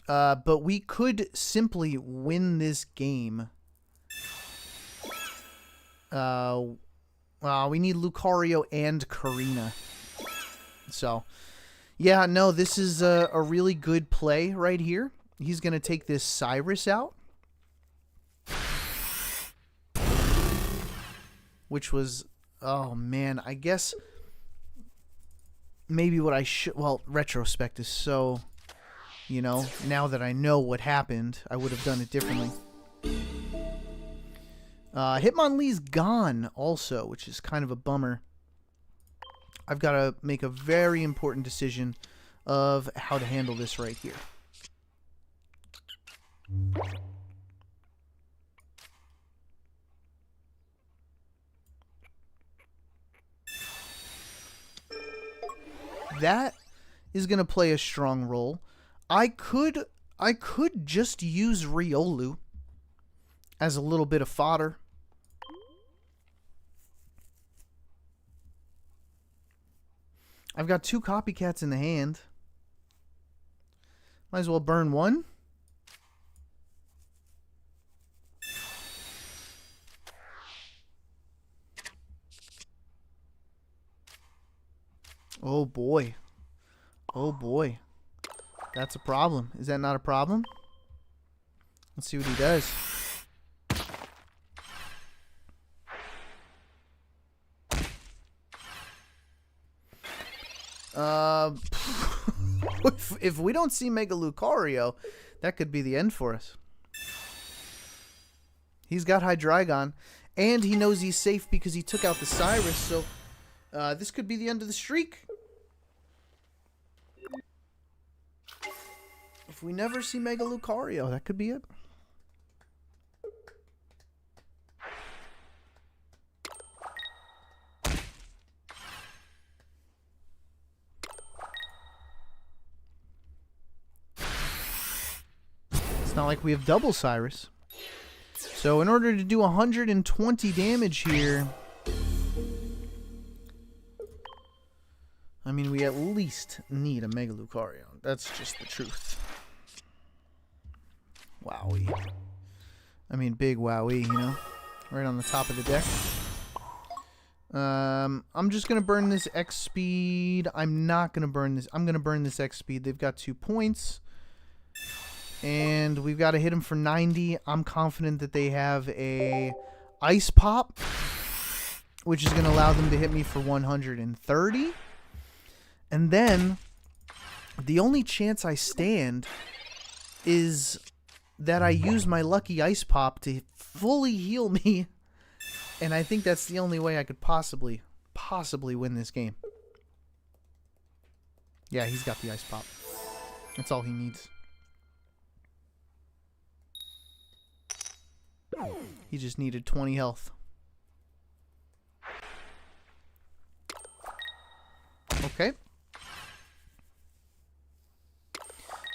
But we could simply win this game. We need Lucario and Karina. So, yeah, no, this is a really good play right here. He's going to take this Cyrus out. Which was, oh man, I guess maybe what I should, well, retrospect is so, you know, now that I know what happened, I would have done it differently. Hitmonlee's gone also, which is kind of a bummer. I've got to make a very important decision of how to handle this right here. That is going to play a strong role. I could just use Riolu as a little bit of fodder. I've got 2 copycats in the hand. Might as well burn one. Oh boy. Oh boy. That's a problem. Is that not a problem? Let's see what he does. If we don't see Mega Lucario, that could be the end for us. He's got Hydragon, and he knows he's safe because he took out the Cyrus, so this could be the end of the streak. If we never see Mega Lucario, that could be it. It's not like we have double Cyrus. So in order to do 120 damage here, I mean, we at least need a Mega Lucario. That's just the truth. Wowie. I mean, big wowie, you know? Right on the top of the deck. I'm just going to burn this X speed. I'm not going to burn this. I'm going to burn this X speed. They've got 2 points. And we've got to hit them for 90. I'm confident that they have a Ice Pop, which is going to allow them to hit me for 130. And then the only chance I stand is that I use my lucky Ice Pop to fully heal me. And I think that's the only way I could possibly win this game. Yeah, he's got the Ice Pop. That's all he needs. He just needed 20 health. Okay.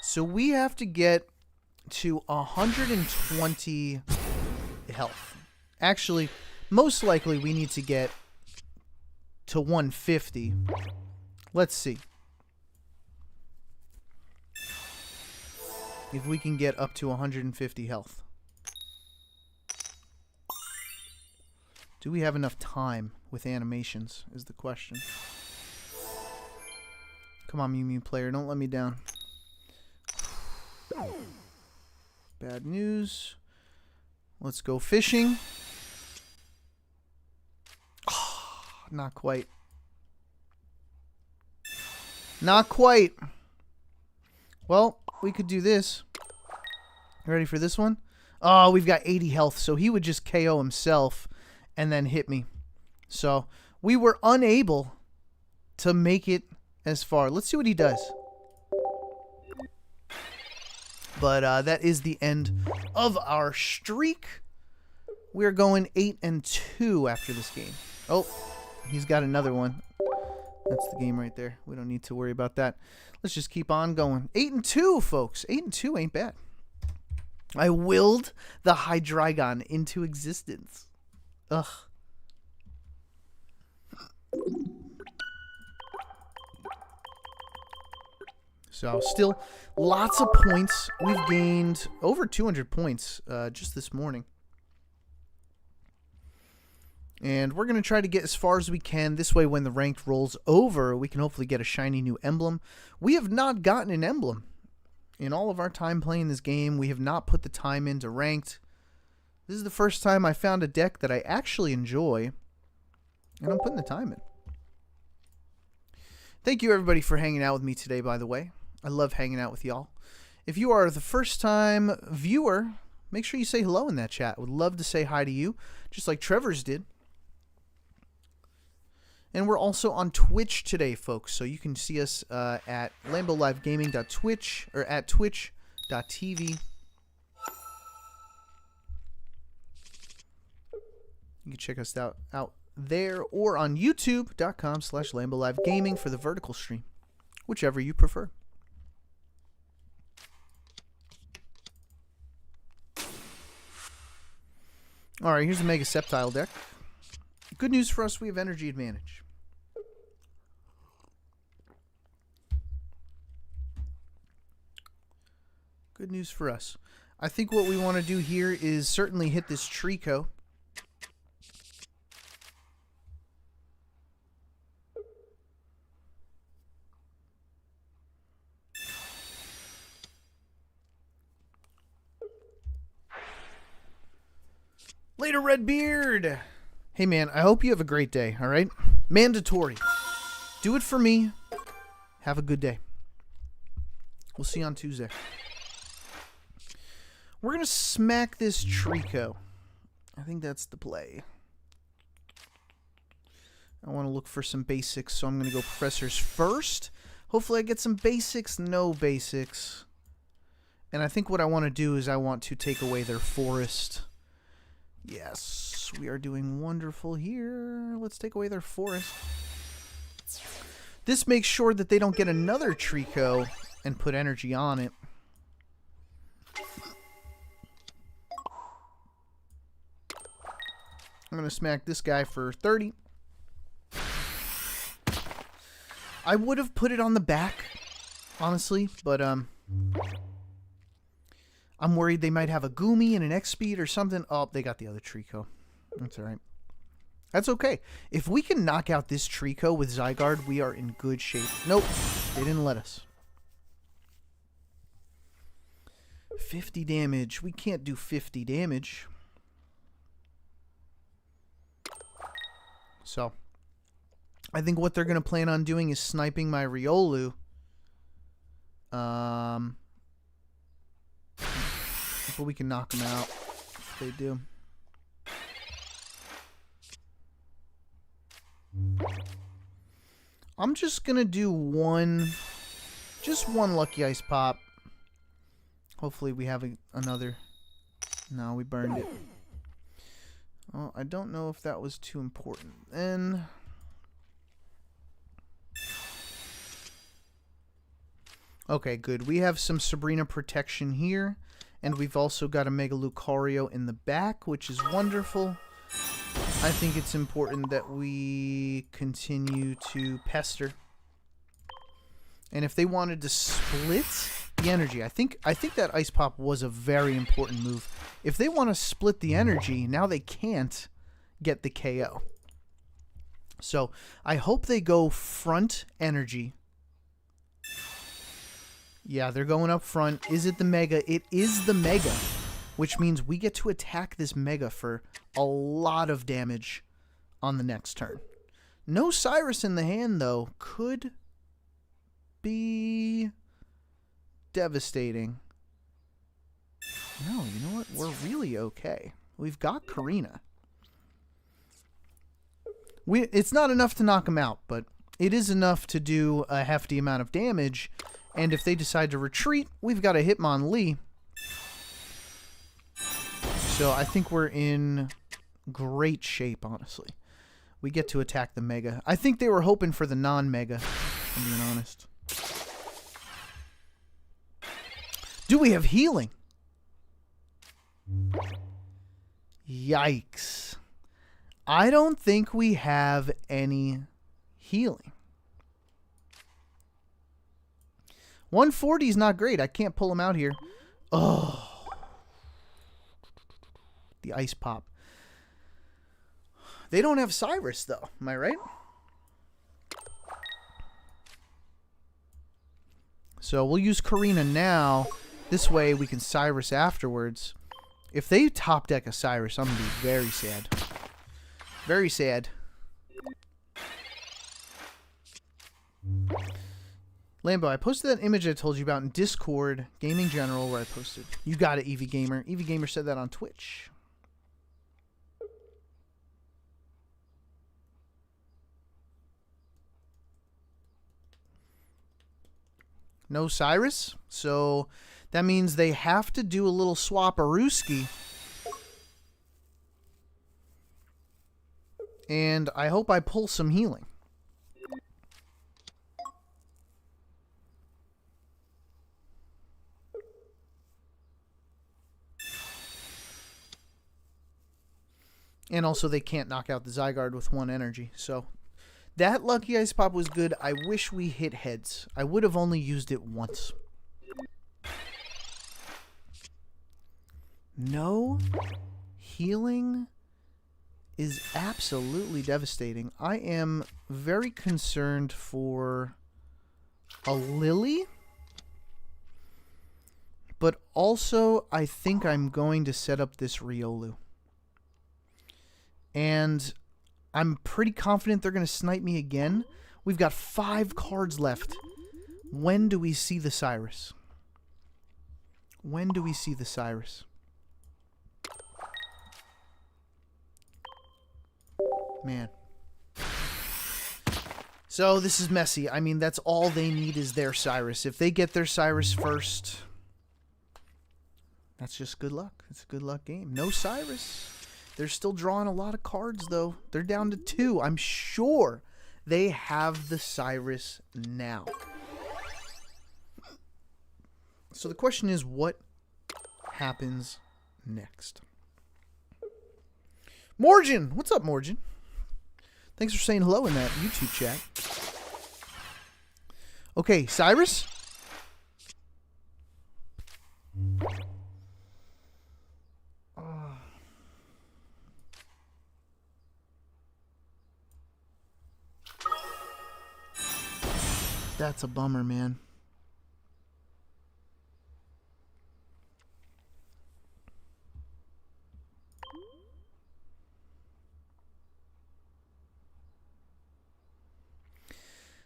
So we have to get to 120 health. Actually, most likely we need to get to 150. Let's see if we can get up to 150 health. Do we have enough time with animations is the question. Come on, Mew Mew player, don't let me down. Bad news. Let's go fishing. Oh, not quite. Not quite. Well, we could do this. You ready for this one? Oh, we've got 80 health, so he would just KO himself and then hit me. So we were unable to make it as far. Let's see what he does. But that is the end of our streak. We're going 8-2 after this game. Oh, he's got another one. That's the game right there. We don't need to worry about that. Let's just keep on going. 8-2, folks. 8-2 ain't bad. I willed the Hydragon into existence. Ugh. So still lots of points. We've gained over 200 points just this morning. And we're going to try to get as far as we can. This way, when the ranked rolls over, we can hopefully get a shiny new emblem. We have not gotten an emblem. In all of our time playing this game, we have not put the time into ranked. This is the first time I found a deck that I actually enjoy. And I'm putting the time in. Thank you, everybody, for hanging out with me today, by the way. I love hanging out with y'all. If you are the first time viewer, make sure you say hello in that chat. Would love to say hi to you, just like Trevor's did. And we're also on Twitch today, folks. So you can see us at LamboLiveGaming.twitch or at twitch.tv. You can check us out there or on youtube.com/LamboLiveGaming for the vertical stream, whichever you prefer. All right, here's a Mega Sceptile deck. Good news for us, we have energy advantage. Good news for us. I think what we want to do here is certainly hit this Trico. Later, Redbeard. Hey, man, I hope you have a great day, all right? Mandatory. Do it for me. Have a good day. We'll see you on Tuesday. We're going to smack this Trico. I think that's the play. I want to look for some basics, so I'm going to go Professors first. Hopefully I get some basics. No basics. And I think what I want to do is I want to take away their forest. Yes, we are doing wonderful here. Let's take away their forest. This makes sure that they don't get another Trico and put energy on it. I'm going to smack this guy for 30. I would have put it on the back, honestly, but I'm worried they might have a Goomy and an X-Speed or something. Oh, they got the other Trico. That's all right. That's okay. If we can knock out this Trico with Zygarde, we are in good shape. Nope, they didn't let us. 50 damage. We can't do 50 damage. So, I think what they're going to plan on doing is sniping my Riolu. But we can knock them out if they do. I'm just going to do just one Lucky Ice Pop. Hopefully we have another. No, we burned it. Oh, I don't know if that was too important. And okay, good. We have some Sabrina protection here. And we've also got a Mega Lucario in the back, which is wonderful. I think it's important that we continue to pester. And if they wanted to split the energy, I think that Ice Pop was a very important move. If they want to split the energy, now they can't get the KO. So I hope they go front energy. Yeah, they're going up front. Is it the Mega? It is the Mega, which means we get to attack this Mega for a lot of damage on the next turn. No Cyrus in the hand, though. Could be devastating. No, you know what? We're really okay. We've got Karina. It's not enough to knock him out, but it is enough to do a hefty amount of damage. And if they decide to retreat, we've got a Hitmonlee. So I think we're in great shape, honestly. We get to attack the Mega. I think they were hoping for the non-Mega, if I'm being honest. Do we have healing? Yikes. I don't think we have any healing. 140 is not great. I can't pull him out here. Oh. The Ice Pop. They don't have Cyrus, though. Am I right? So we'll use Karina now. This way we can Cyrus afterwards. If they top deck a Cyrus, I'm going to be very sad. Very sad. Lambo, I posted that image I told you about in Discord, Gaming General, where I posted. You got it, Eevee Gamer. Eevee Gamer said that on Twitch. No Cyrus, so that means they have to do a little swap-a-rooski. And I hope I pull some healing. And also they can't knock out the Zygarde with one energy, so... That Lucky Ice Pop was good. I wish we hit heads. I would have only used it once. No healing is absolutely devastating. I am very concerned for a Lily. But also, I think I'm going to set up this Riolu. And... I'm pretty confident they're going to snipe me again. We've got 5 cards left. When do we see the Cyrus? When do we see the Cyrus? Man. So this is messy. I mean, that's all they need is their Cyrus. If they get their Cyrus first, that's just good luck. It's a good luck game. No Cyrus. They're still drawing a lot of cards, though. They're down to 2. I'm sure they have the Cyrus now. So the question is, what happens next? Morgan! What's up, Morgan? Thanks for saying hello in that YouTube chat. Okay, Cyrus? That's a bummer, man.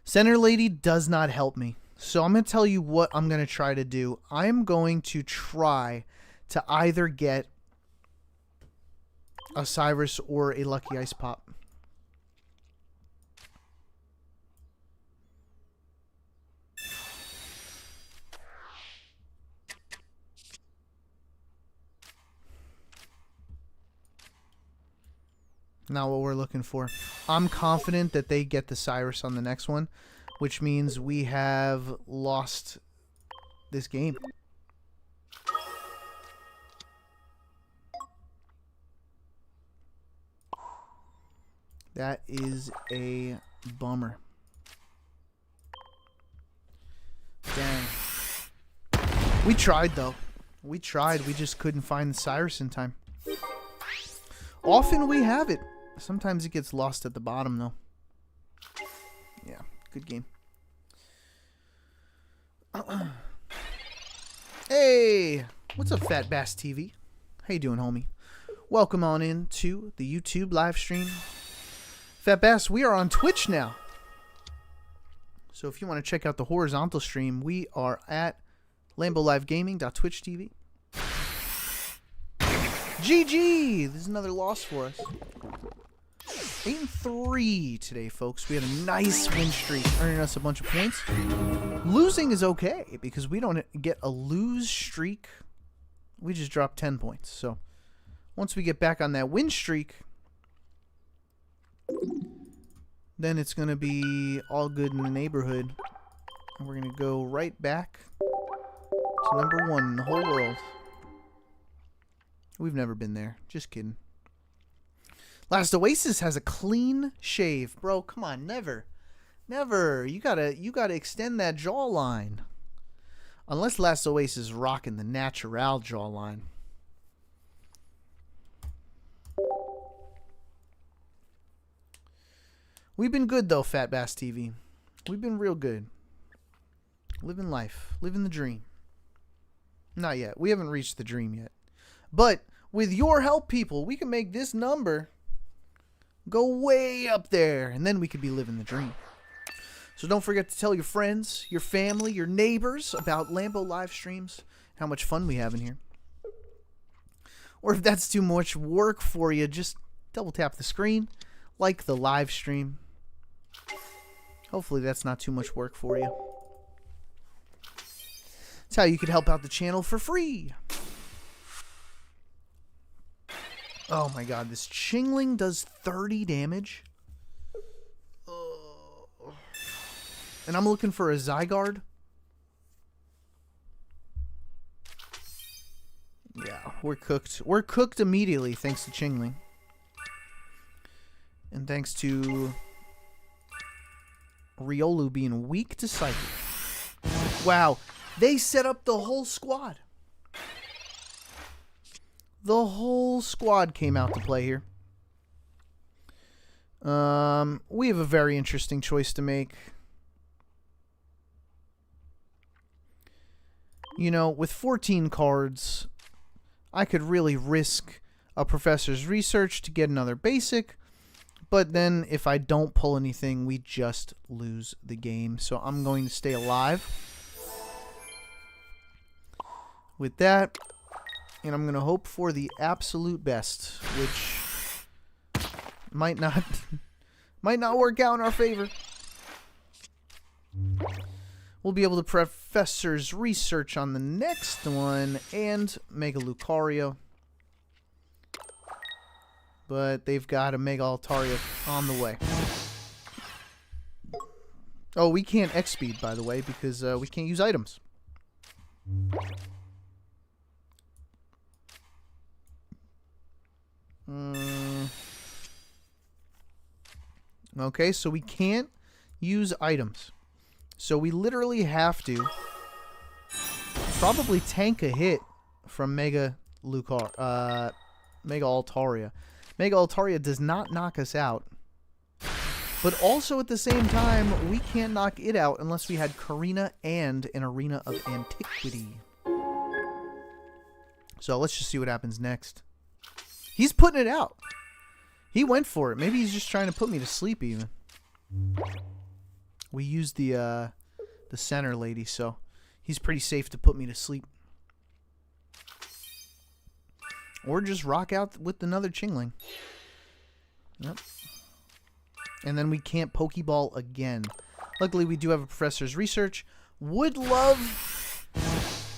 Center Lady does not help me. So I'm going to tell you what I'm going to try to do. I'm going to try to either get a Cyrus or a Lucky Ice Pop. Not what we're looking for. I'm confident that they get the Cyrus on the next one, which means we have lost this game. That is a bummer. Dang. We tried, though. We tried. We just couldn't find the Cyrus in time. Often we have it. Sometimes it gets lost at the bottom, though. Yeah, good game. Hey! What's up, Fat Bass TV? How you doing, homie? Welcome on in to the YouTube live stream. Fat Bass, we are on Twitch now. So if you want to check out the horizontal stream, we are at LamboLiveGaming.twitch.tv. GG! This is another loss for us. 8-3 today, folks. We had a nice win streak, earning us a bunch of points. Losing is okay, because we don't get a lose streak. We just drop 10 points. So, once we get back on that win streak, then it's going to be all good in the neighborhood. And we're going to go right back to number 1 in the whole world. We've never been there. Just kidding. Last Oasis has a clean shave. Bro, come on. Never. Never. You gotta extend that jawline. Unless Last Oasis is rocking the natural jawline. We've been good, though, Fat Bass TV. We've been real good. Living life. Living the dream. Not yet. We haven't reached the dream yet. But with your help, people, we can make this number go way up there. And then we could be living the dream. So don't forget to tell your friends, your family, your neighbors about Lambo live streams, how much fun we have in here. Or if that's too much work for you, just double tap the screen, like the live stream. Hopefully that's not too much work for you. That's how you could help out the channel for free. Oh my god, this Chingling does 30 damage. And I'm looking for a Zygarde. Yeah, we're cooked. We're cooked immediately thanks to Chingling. And thanks to Riolu being weak to Psychic. Wow, they set up the whole squad. The whole squad came out to play here. We have a very interesting choice to make. You know, with 14 cards, I could really risk a Professor's Research to get another basic, but then if I don't pull anything, we just lose the game. So I'm going to stay alive with that, and I'm going to hope for the absolute best, which might not work out in our favor. We'll be able to Professor's Research on the next one and Mega Lucario. But they've got a Mega Altaria on the way. Oh, we can't X-Speed, by the way, because we can't use items. Okay, so we can't use items. So we literally have to probably tank a hit from Mega Altaria. Mega Altaria does not knock us out. But also at the same time, we can't knock it out unless we had Karina and an Arena of Antiquity. So let's just see what happens next. He's putting it out. He went for it. Maybe he's just trying to put me to sleep even. We used the center lady, so he's pretty safe to put me to sleep. Or just rock out with another Chingling. Yep. And then we can't Pokeball again. Luckily, we do have a Professor's Research. Would love...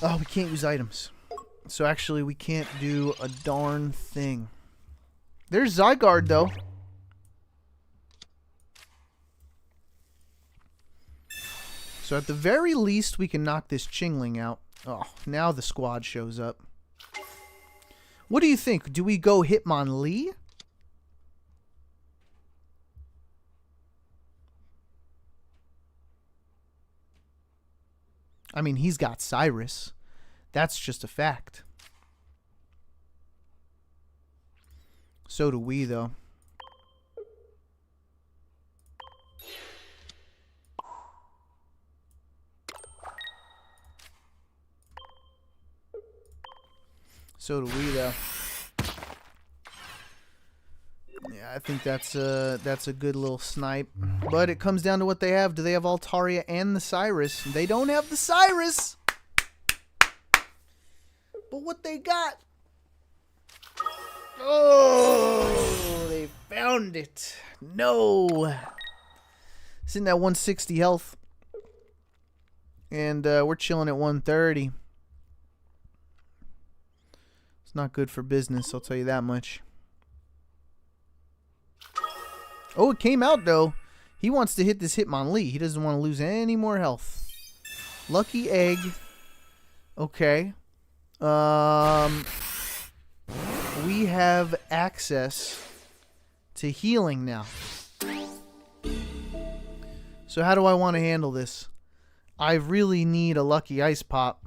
Oh, we can't use items. So actually, we can't do a darn thing. There's Zygarde, though. So at the very least, we can knock this Chingling out. Oh, now the squad shows up. What do you think? Do we go Hitmonlee? I mean, he's got Cyrus. That's just a fact. So do we, though. So do we, though. Yeah, I think that's a good little snipe. But it comes down to what they have. Do they have Altaria and the Cyrus? They don't have the Cyrus. But what they got? Oh, they found it. No. Sitting at 160 health. And we're chilling at 130. It's not good for business, I'll tell you that much. Oh, it came out, though. He wants to hit this Hitmonlee. He doesn't want to lose any more health. Lucky Egg. Okay. We have access to healing now. So how do I want to handle this? I really need a Lucky Ice Pop.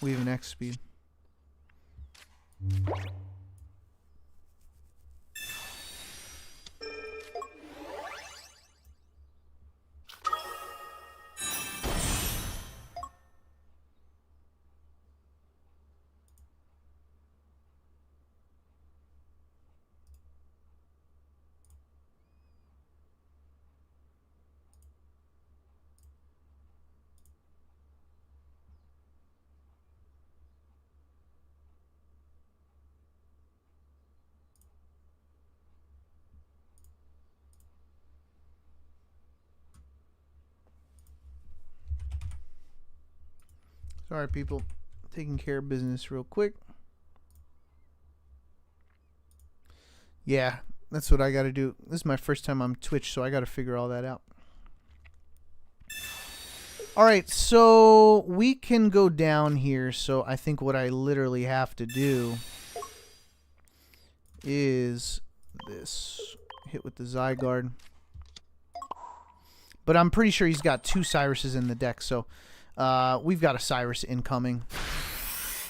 We have an X speed. Sorry, people. Taking care of business real quick. Yeah, that's what I got to do. This is my first time on Twitch, so I got to figure all that out. Alright, so we can go down here. So I think what I literally have to do is this. Hit with the Zygarde. But I'm pretty sure he's got 2 Cyruses in the deck, so we've got a Cyrus incoming.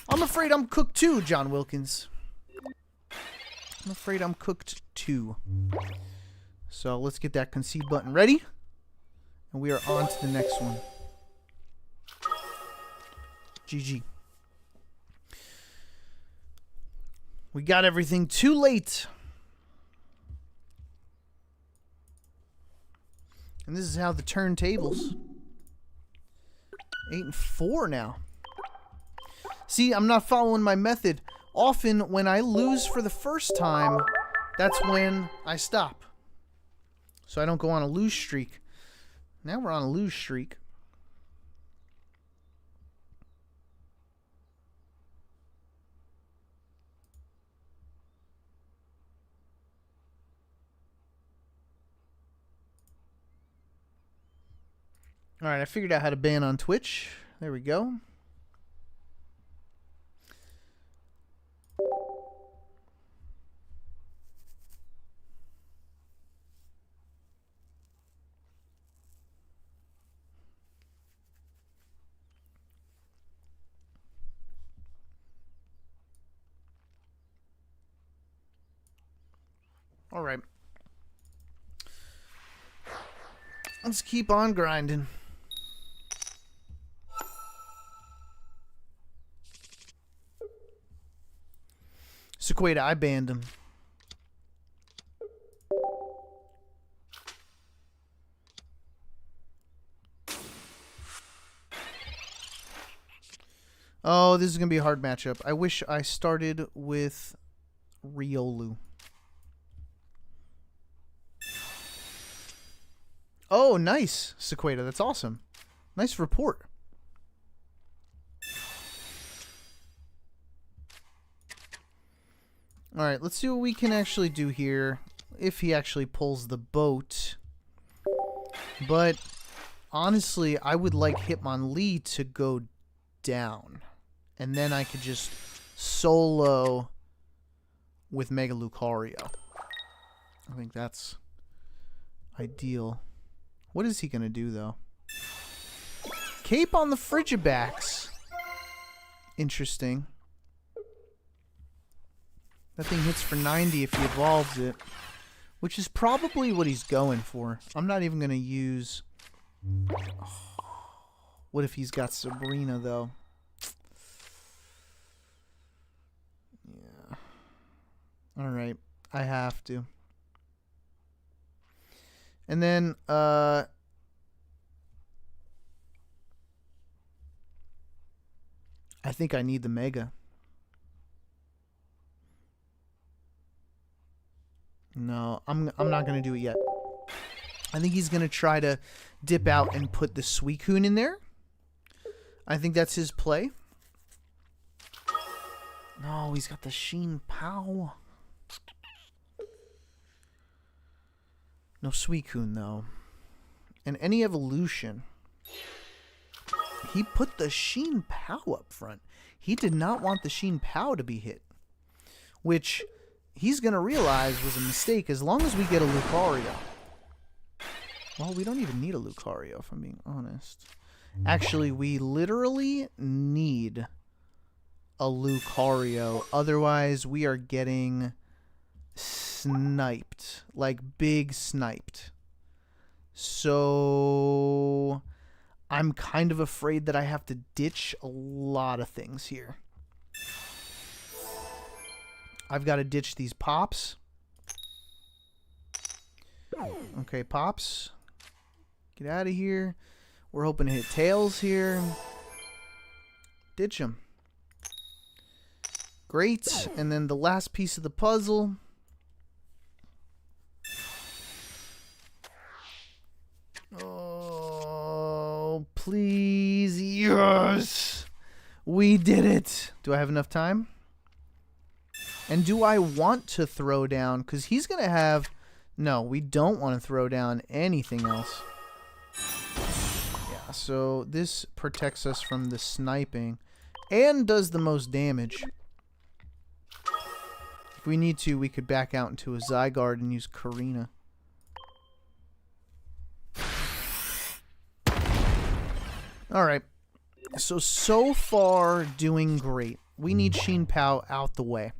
I'm afraid I'm cooked too, John Wilkins. I'm afraid I'm cooked too. So let's get that concede button ready. And we are on to the next one. GG. We got everything too late. And this is how the turntables. 8-4 now. See, I'm not following my method. Often, when I lose for the first time, that's when I stop. So I don't go on a lose streak. Now we're on a lose streak. Alright, I figured out how to ban on Twitch. There we go. Alright. Let's keep on grinding. Sequeda, I banned him. Oh, this is going to be a hard matchup. I wish I started with Riolu. Oh, nice, Sequeda. That's awesome. Nice report. Alright, let's see what we can actually do here. If he actually pulls the boat. But, honestly, I would like Hitmonlee to go down. And then I could just solo with Mega Lucario. I think that's ideal. What is he going to do, though? Cape on the Frigibax. Interesting. That thing hits for 90 if he evolves it. Which is probably what he's going for. I'm not even going to use... Oh, what if he's got Sabrina, though? Yeah. Alright. I have to. And then, I think I need the Mega. No, I'm not going to do it yet. I think he's going to try to dip out and put the Suicune in there. I think that's his play. No, he's got the Sheen Pow. No Suicune, though. And any evolution. He put the Sheen Pow up front. He did not want the Sheen Pow to be hit. Which he's going to realize was a mistake as long as we get a Lucario. Well, we don't even need a Lucario, if I'm being honest. Actually, we literally need a Lucario. Otherwise, we are getting sniped. Like, big sniped. So I'm kind of afraid that I have to ditch a lot of things here. I've got to ditch these Pops. Okay, Pops. Get out of here. We're hoping to hit Tails here. Ditch them. Great. And then the last piece of the puzzle. Oh, please. Yes. We did it. Do I have enough time? And do I want to throw down? Because he's going to have... No, we don't want to throw down anything else. Yeah, so this protects us from the sniping. And does the most damage. If we need to, we could back out into a Zygarde and use Karina. Alright. So far, doing great. We need Sheen Pao out the way.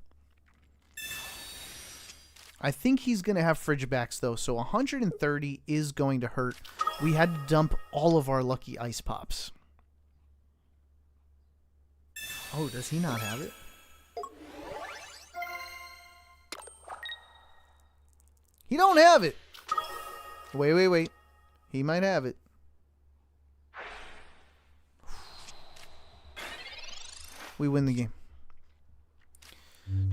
I think he's going to have Frigibacks, though, so 130 is going to hurt. We had to dump all of our lucky Ice Pops. Oh, does he not have it? He don't have it! Wait. He might have it. We win the game.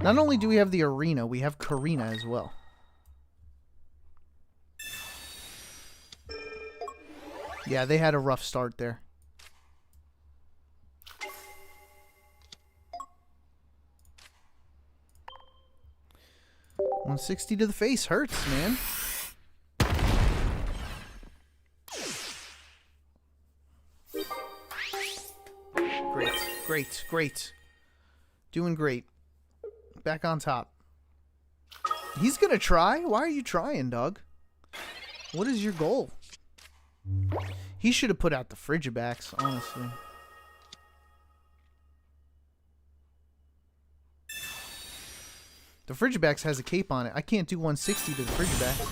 Not only do we have the arena, we have Karina as well. Yeah, they had a rough start there. $160 to the face hurts, man. Great. Doing great. Back on top. He's gonna try? Why are you trying, dog? What is your goal? He should have put out the Frigibacks, honestly. The Frigibacks has a cape on it. I can't do 160 to the Frigibacks.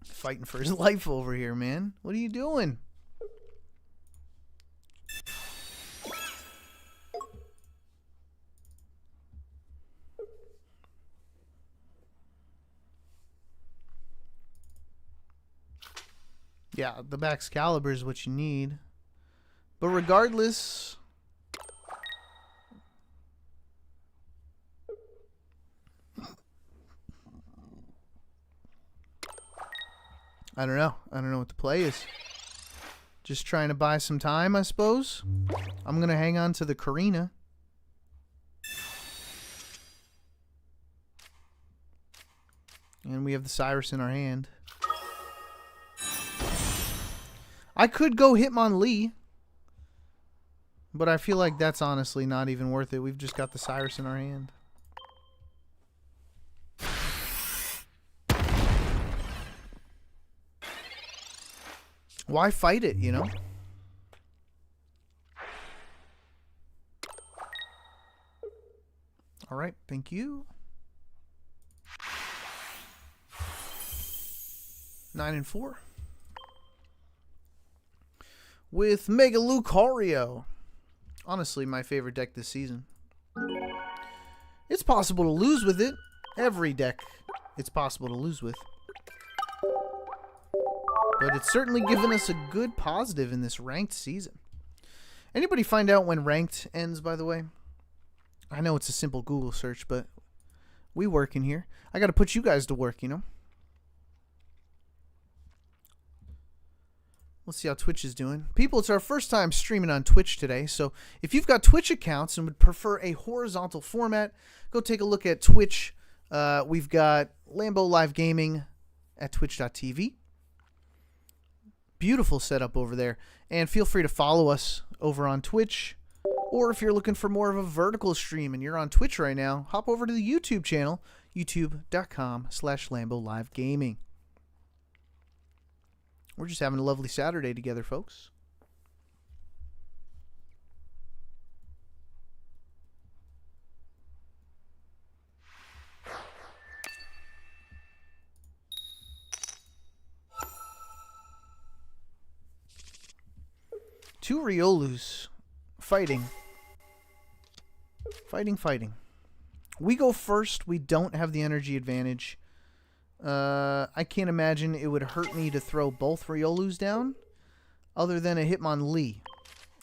Fighting for his life over here, man. What are you doing? Yeah, the Baxcalibur is what you need. But regardless... I don't know. I don't know what the play is. Just trying to buy some time, I suppose. I'm going to hang on to the Karina. And we have the Cyrus in our hand. I could go Hitmonlee. But I feel like that's honestly not even worth it. We've just got the Cyrus in our hand. Why fight it, you know? Alright, thank you. 9 and 4. With Mega Lucario. Honestly, my favorite deck this season. It's possible to lose with it. Every deck, it's possible to lose with. But it's certainly given us a good positive in this ranked season. Anybody find out when ranked ends, by the way? I know it's a simple Google search, but we work in here. I got to put you guys to work, you know? Let's see how Twitch is doing. People, it's our first time streaming on Twitch today, so if you've got Twitch accounts and would prefer a horizontal format, go take a look at Twitch. We've got Lambo Live Gaming at twitch.tv. Beautiful setup over there. And feel free to follow us over on Twitch. Or if you're looking for more of a vertical stream and you're on Twitch right now, hop over to the YouTube channel, youtube.com/LamboLiveGaming. We're just having a lovely Saturday together, folks. Two Riolus fighting. Fighting. We go first. We don't have the energy advantage. I can't imagine it would hurt me to throw both Riolus down other than a Hitmonlee.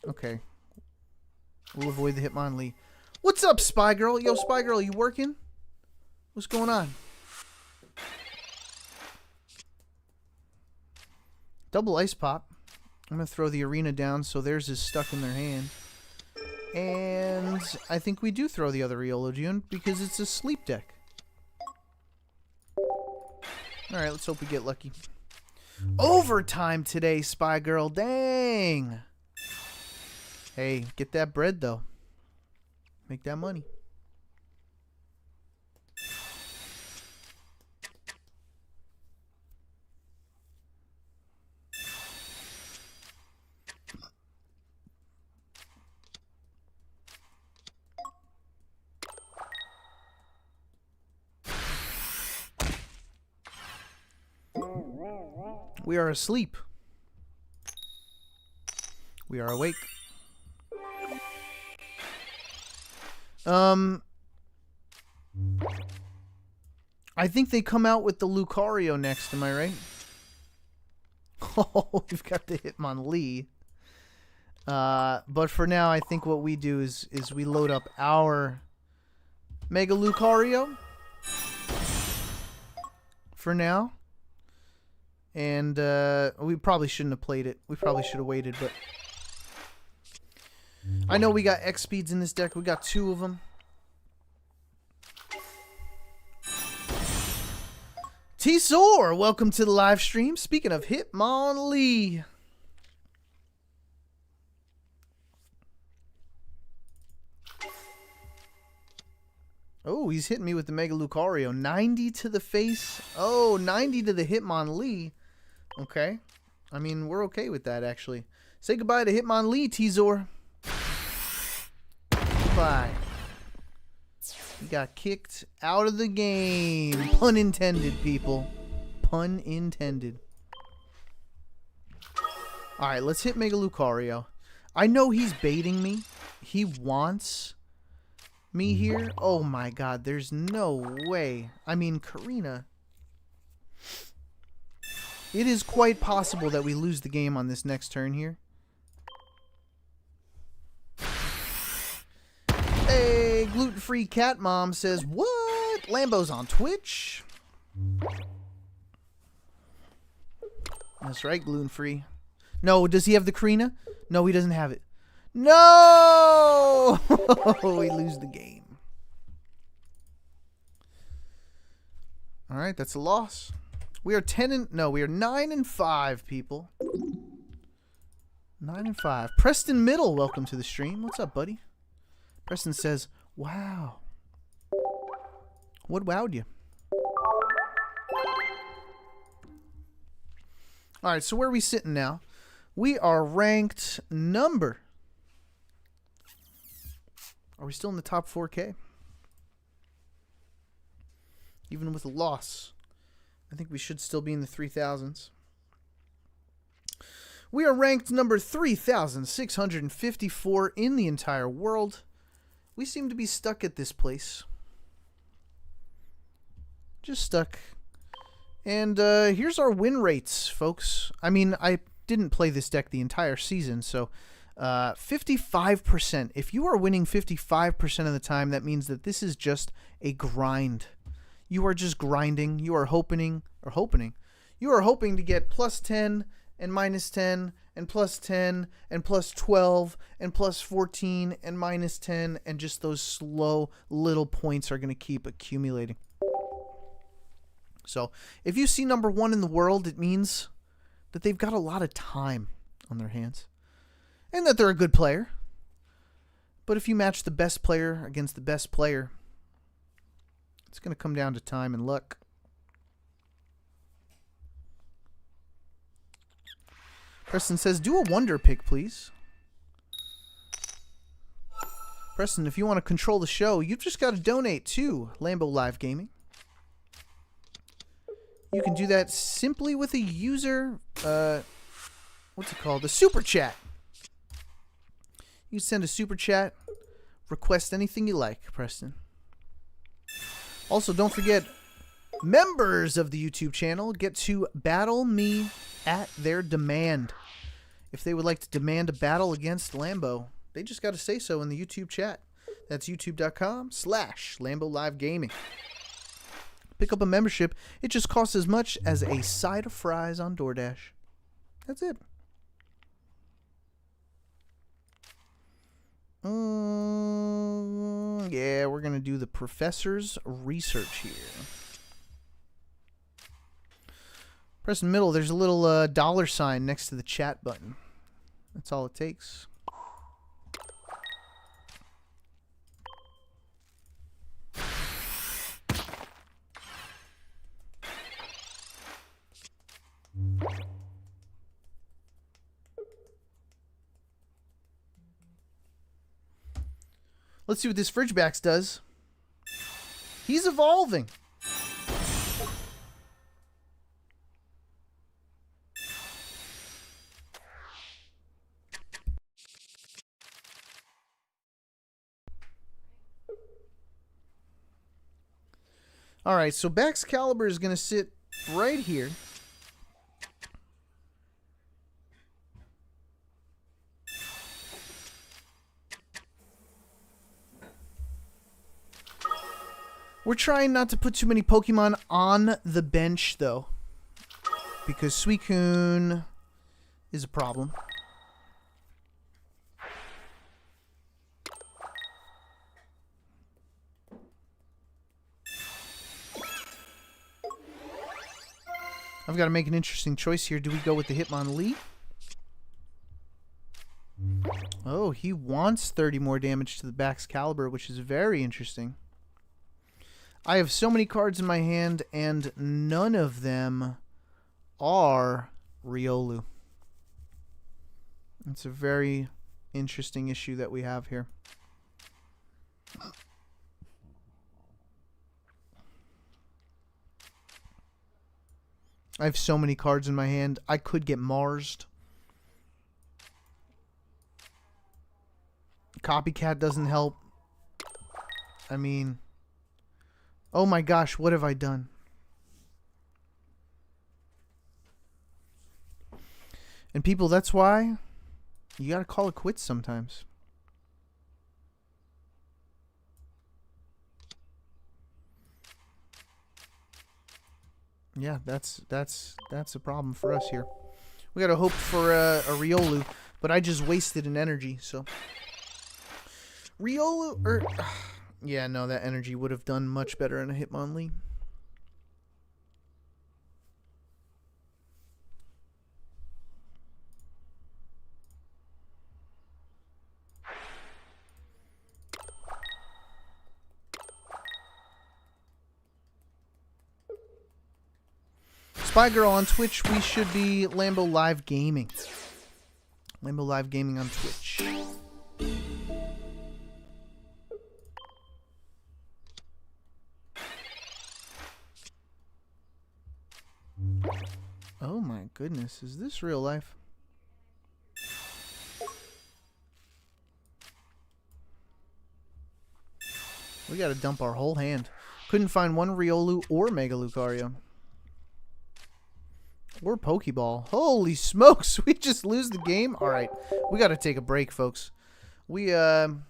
Okay. We'll avoid the Hitmonlee. What's up, Spy Girl? Yo, Spy Girl, you working? What's going on? Double ice pop. I'm going to throw the arena down so theirs is stuck in their hand. And I think we do throw the other Eologian because it's a sleep deck. Alright, let's hope we get lucky. Overtime today, Spy Girl. Dang. Hey, get that bread, though. Make that money. We are asleep. We are awake. I think they come out with the Lucario next, am I right? Oh, we've got the Hitmonlee. But for now, I think what we do is we load up our Mega Lucario. For now. And we probably shouldn't have played it. We probably should have waited, but I know we got X speeds in this deck. We got 2 of them. T-Sor, welcome to the live stream. Speaking of Hitmonlee. Oh, he's hitting me with the Mega Lucario. 90 to the face. Oh, 90 to the Hitmonlee. Okay. I mean, we're okay with that, actually. Say goodbye to Hitmonlee, T-Zor. Goodbye. He got kicked out of the game. Pun intended, people. Pun intended. Alright, let's hit Mega Lucario. I know he's baiting me. He wants me here. Oh my god, there's no way. I mean, Karina. It is quite possible that we lose the game on this next turn here. Hey, gluten-free cat mom says, what? Lambo's on Twitch? That's right, gluten-free. No, does he have the Karina? No, he doesn't have it. No! We lose the game. Alright, that's a loss. We are 9-5, people. 9-5. Preston Middle, welcome to the stream. What's up, buddy? Preston says, wow. What wowed you? Alright, so where are we sitting now? We are ranked number. Are we still in the top 4K? Even with a loss. I think we should still be in the 3,000s. We are ranked number 3,654 in the entire world. We seem to be stuck at this place. Just stuck. And here's our win rates, folks. I mean, I didn't play this deck the entire season, so 55%. If you are winning 55% of the time, that means that this is just a grind. You are just grinding. You are hoping. You are hoping to get plus 10 and minus 10 and plus 10 and plus 12 and plus 14 and minus 10, and just those slow little points are going to keep accumulating. So if you see number 1 in the world, it means that they've got a lot of time on their hands and that they're a good player. But if you match the best player against the best player, it's going to come down to time and luck. Preston says, do a wonder pick, please. Preston, if you want to control the show, you've just got to donate to Lambo Live Gaming. You can do that simply with a user, what's it called? A super chat. You send a super chat, request anything you like, Preston. Also, don't forget, members of the YouTube channel get to battle me at their demand. If they would like to demand a battle against Lambo, they just got to say so in the YouTube chat. That's youtube.com/Lambo Live Gaming. pick up a membership. It just costs as much as a side of fries on DoorDash. That's it. Yeah, we're going to do the professor's research here. Press middle. There's a little $sign next to the chat button. That's all it takes. Let's see what this Fridgebacks does. He's evolving. All right, so Baxcalibur is going to sit right here. We're trying not to put too many Pokemon on the bench, though, because Suicune is a problem. I've got to make an interesting choice here. Do we go with the Hitmonlee? Oh, he wants 30 more damage to the Baxcalibur, which is very interesting. I have so many cards in my hand, and none of them are Riolu. It's a very interesting issue that we have here. I have so many cards in my hand. I could get Marsed. Copycat doesn't help. I mean, oh my gosh, what have I done? And people, that's why you gotta call it quits sometimes. Yeah, that's a problem for us here. We gotta hope for a Riolu, but I just wasted an energy, so Riolu or yeah, no, that energy would have done much better in a Hitmonlee. Spy Girl on Twitch, we should be Lambo Live Gaming. Lambo Live Gaming on Twitch. Oh my goodness, is this real life? We gotta dump our whole hand. Couldn't find one Riolu or Mega Lucario. Or Pokeball. Holy smokes, we just lose the game? Alright, we gotta take a break, folks. We went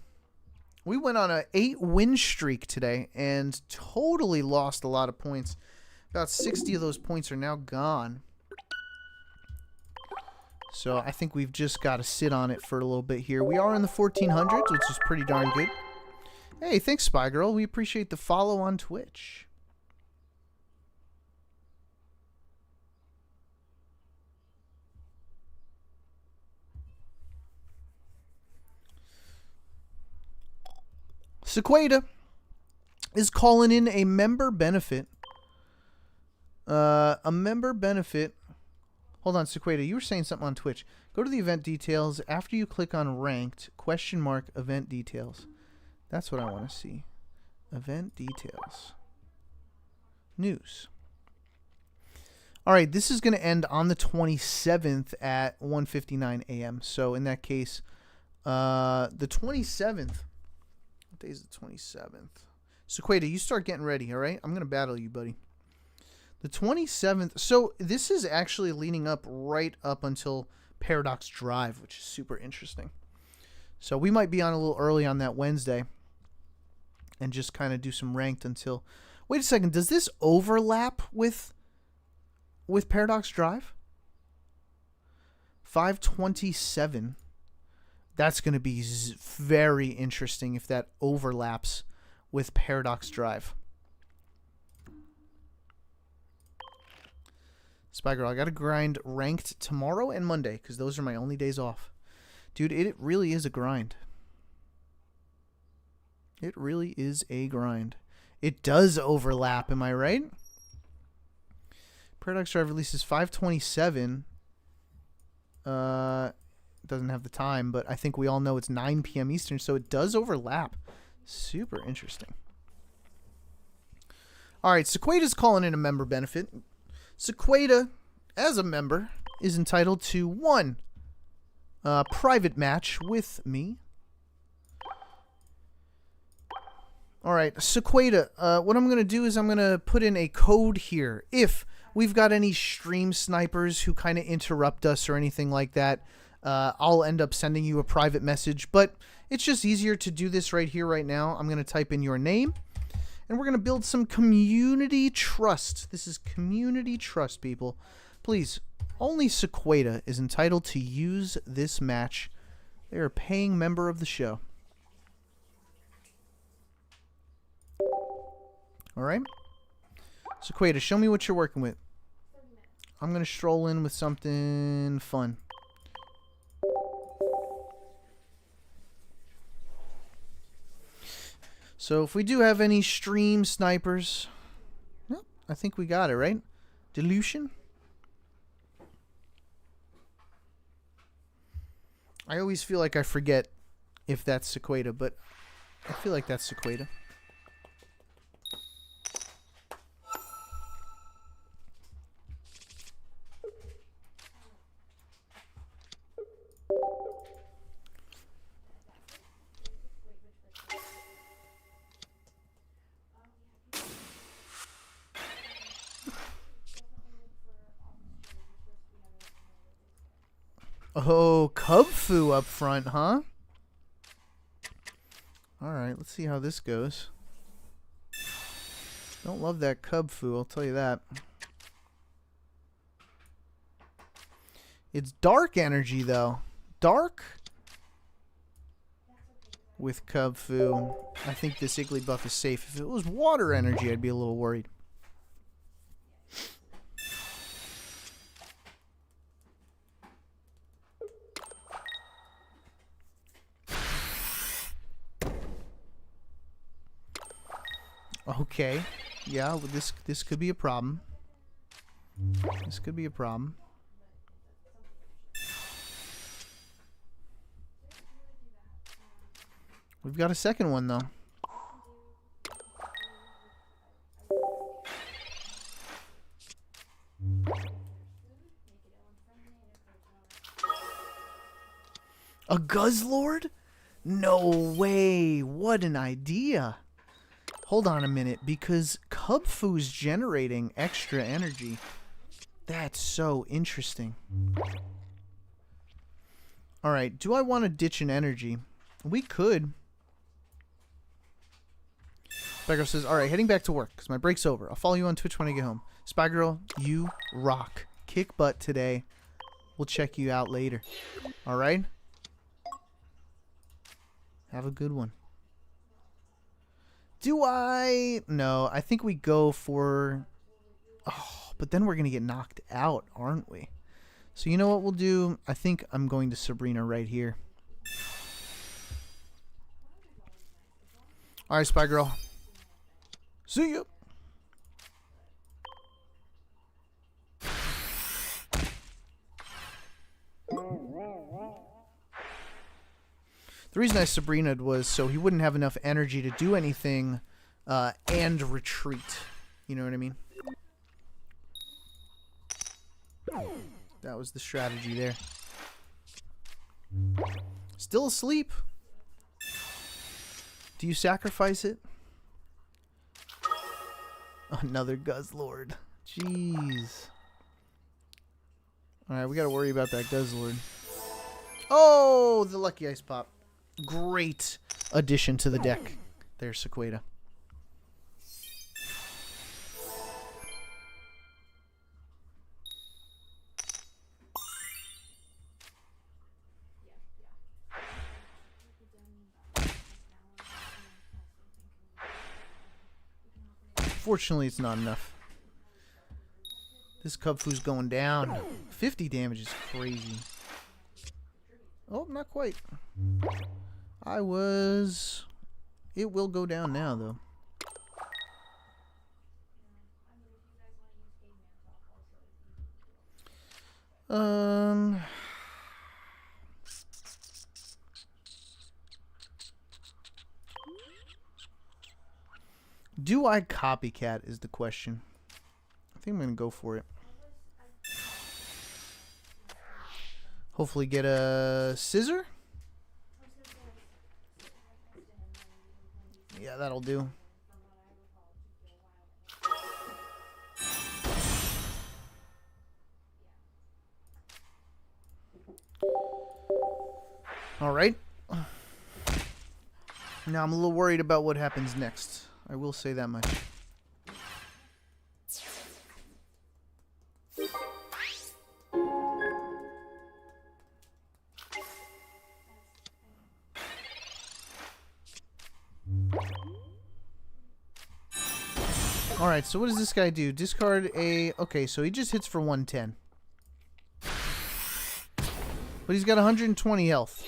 on a 8-win streak today and totally lost a lot of points. About 60 of those points are now gone. So I think we've just got to sit on it for a little bit here. We are in the 1400s, which is pretty darn good. Hey, thanks, Spy Girl. We appreciate the follow on Twitch. Sequada is calling in a member benefit. A member benefit. Hold on, Sequada, you were saying something on Twitch. Go to the event details. After you click on ranked, ! Event details. That's what I want to see. Event details. News. All right, this is going to end on the 27th at 1:59 a.m. So in that case, the 27th. What day is the 27th? Sequada, you start getting ready, all right? I'm going to battle you, buddy. The 27th. So this is actually leading up right up until Paradox Drive, which is super interesting. So we might be on a little early on that Wednesday and just kind of do some ranked until Wait a second. Does this overlap with Paradox Drive? 527. That's going to be very interesting if that overlaps with Paradox Drive. Spy Girl, I got to grind ranked tomorrow and Monday because those are my only days off. Dude, it really is a grind. It really is a grind. It does overlap, am I right? Paradox Drive releases 527. Doesn't have the time, but I think we all know it's 9 p.m. Eastern, so it does overlap. Super interesting. All right, Sequada's calling in a member benefit. Sequada, as a member, is entitled to 1 private match with me. All right, Sequada, what I'm going to do is I'm going to put in a code here. If we've got any stream snipers who kind of interrupt us or anything like that, I'll end up sending you a private message. But it's just easier to do this right here, right now. I'm going to type in your name, and we're going to build some community trust. This is community trust, people. Please, only Sequada is entitled to use this match. They are a paying member of the show. All right? Sequada, show me what you're working with. I'm going to stroll in with something fun. So if we do have any stream snipers, well, I think we got it, right? Dilution? I always feel like I forget if that's Sequada, but I feel like that's Sequada. Oh, Cub Fu up front, huh? Alright, let's see how this goes. Don't love that Cub Fu, I'll tell you that. It's dark energy, though. Dark with Cub Fu. I think this Igglybuff is safe. If it was water energy, I'd be a little worried. Okay, yeah, well, this could be a problem. This could be a problem. We've got a second one, though. A Guzzlord? No way! What an idea! Hold on a minute, because Cub Fu's generating extra energy. That's so interesting. Alright, do I want to ditch an energy? We could. Spygirl says, alright, heading back to work, because my break's over. I'll follow you on Twitch when I get home. Spygirl, you rock. Kick butt today. We'll check you out later. Alright? Have a good one. Do I? No, I think we go for... Oh, but then we're going to get knocked out, aren't we? So you know what we'll do? I think I'm going to Sabrina right here. Alright, Spy Girl. See ya! The reason I Sabrina'd was so he wouldn't have enough energy to do anything and retreat. You know what I mean? That was the strategy there. Still asleep? Do you sacrifice it? Another Guzzlord. Jeez. Alright, we gotta worry about that Guzzlord. Oh, the Lucky Ice Pop. Great addition to the deck. There's Sequada. Unfortunately, it's not enough. This Kubfu's going down. 50 damage is crazy. Oh, not quite. It will go down now, though. Do I copycat is the question. I think I'm going to go for it. Hopefully get a scissor. Yeah, that'll do. All right. Now I'm a little worried about what happens next. I will say that much. Alright, so what does this guy do? Discard a... Okay, so he just hits for 110. But he's got 120 health.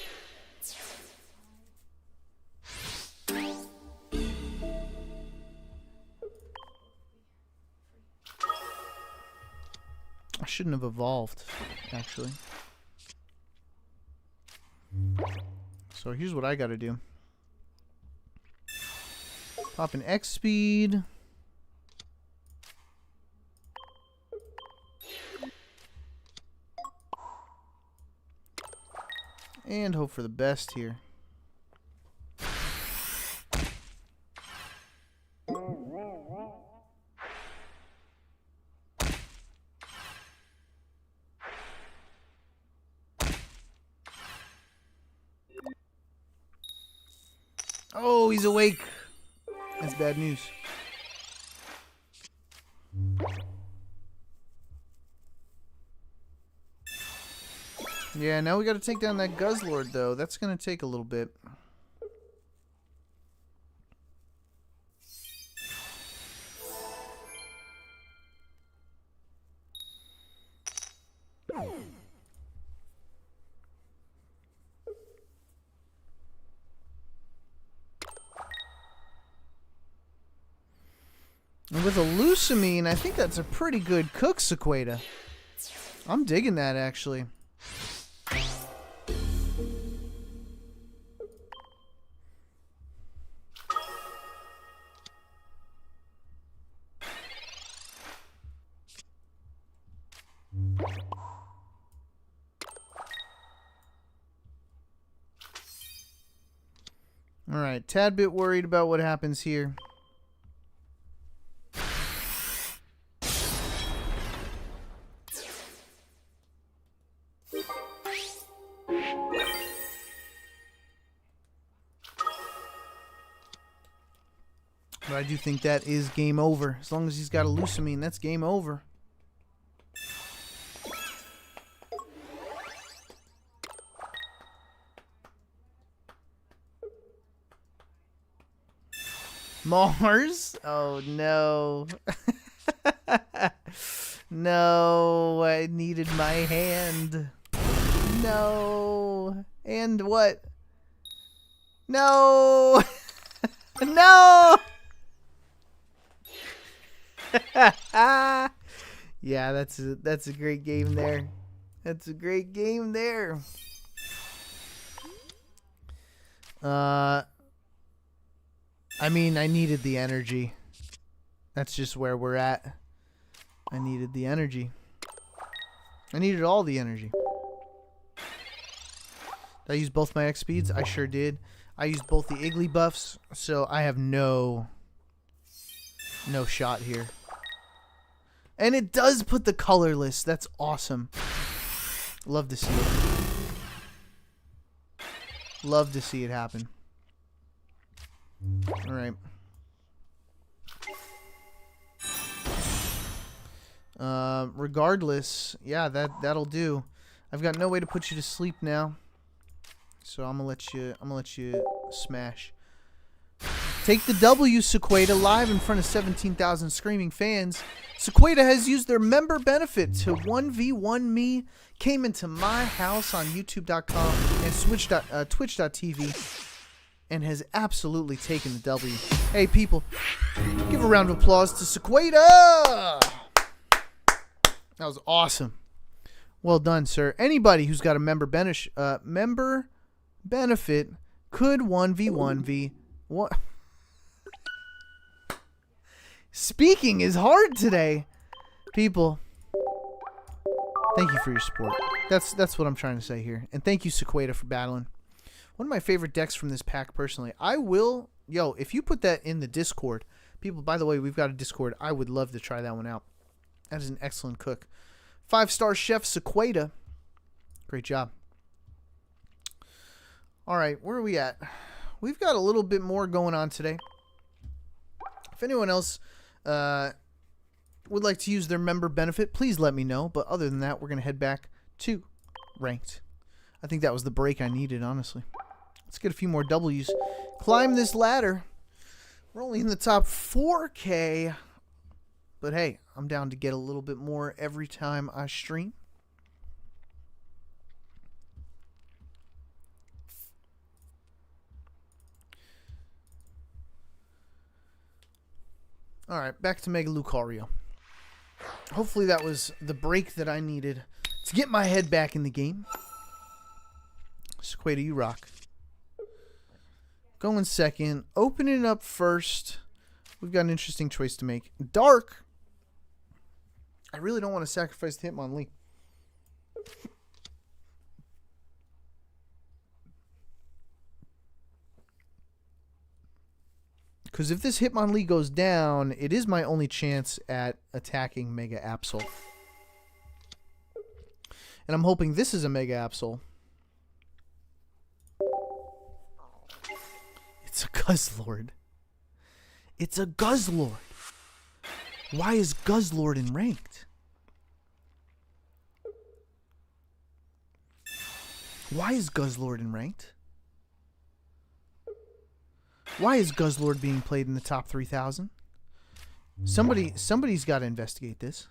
I shouldn't have evolved, actually. So here's what I gotta do. Pop an X speed. And hope for the best here. Oh, he's awake. That's bad news. Yeah, now we got to take down that Guzzlord, though. That's going to take a little bit. And with a Lucamine, I think that's a pretty good cook, Sequata. I'm digging that, actually. Alright, tad bit worried about what happens here. But I do think that is game over. As long as he's got a Lucamine, that's game over. Mars? Oh no. No, I needed my hand. No. And what? No. No. Yeah, that's a great game there. That's a great game there. I mean, I needed the energy. That's just where we're at. I needed the energy. I needed all the energy. Did I use both my X speeds? I sure did. I used both the Iggly buffs, so I have no shot here. And it does put the colorless. That's awesome. Love to see it. Love to see it happen. Alright. Regardless, yeah, that'll do. I've got no way to put you to sleep now. So I'm gonna let you smash. Take the W, Sequeda, live in front of 17,000 screaming fans. Sequeda has used their member benefit to 1v1 me, came into my house on youtube.com and twitch.tv, and has absolutely taken the W. Hey, people, give a round of applause to Sequeda! That was awesome. Well done, sir. Anybody who's got a member benefit could 1v1v. What? Speaking is hard today. People, thank you for your support. That's what I'm trying to say here. And thank you, Sequeda, for battling. One of my favorite decks from this pack, personally. I will... Yo, if you put that in the Discord... People, by the way, we've got a Discord. I would love to try that one out. That is an excellent cook. 5-star chef, Sequeda. Great job. Alright, where are we at? We've got a little bit more going on today. If anyone else would like to use their member benefit, please let me know. But other than that, we're going to head back to ranked. I think that was the break I needed, honestly. Let's get a few more W's. Climb this ladder. We're only in the top 4K. But hey, I'm down to get a little bit more every time I stream. Alright, back to Mega Lucario. Hopefully that was the break that I needed to get my head back in the game. Sequeda, you rock. Going second. Opening it up first. We've got an interesting choice to make. Dark. I really don't want to sacrifice the Hitmonlee. Because if this Hitmonlee goes down, it is my only chance at attacking Mega Absol. And I'm hoping this is a Mega Absol. It's a Guzzlord. It's a Guzzlord. Why is Guzzlord in ranked? Why is Guzzlord in ranked? Why is Guzzlord being played in the top 3,000? Somebody's got to investigate this.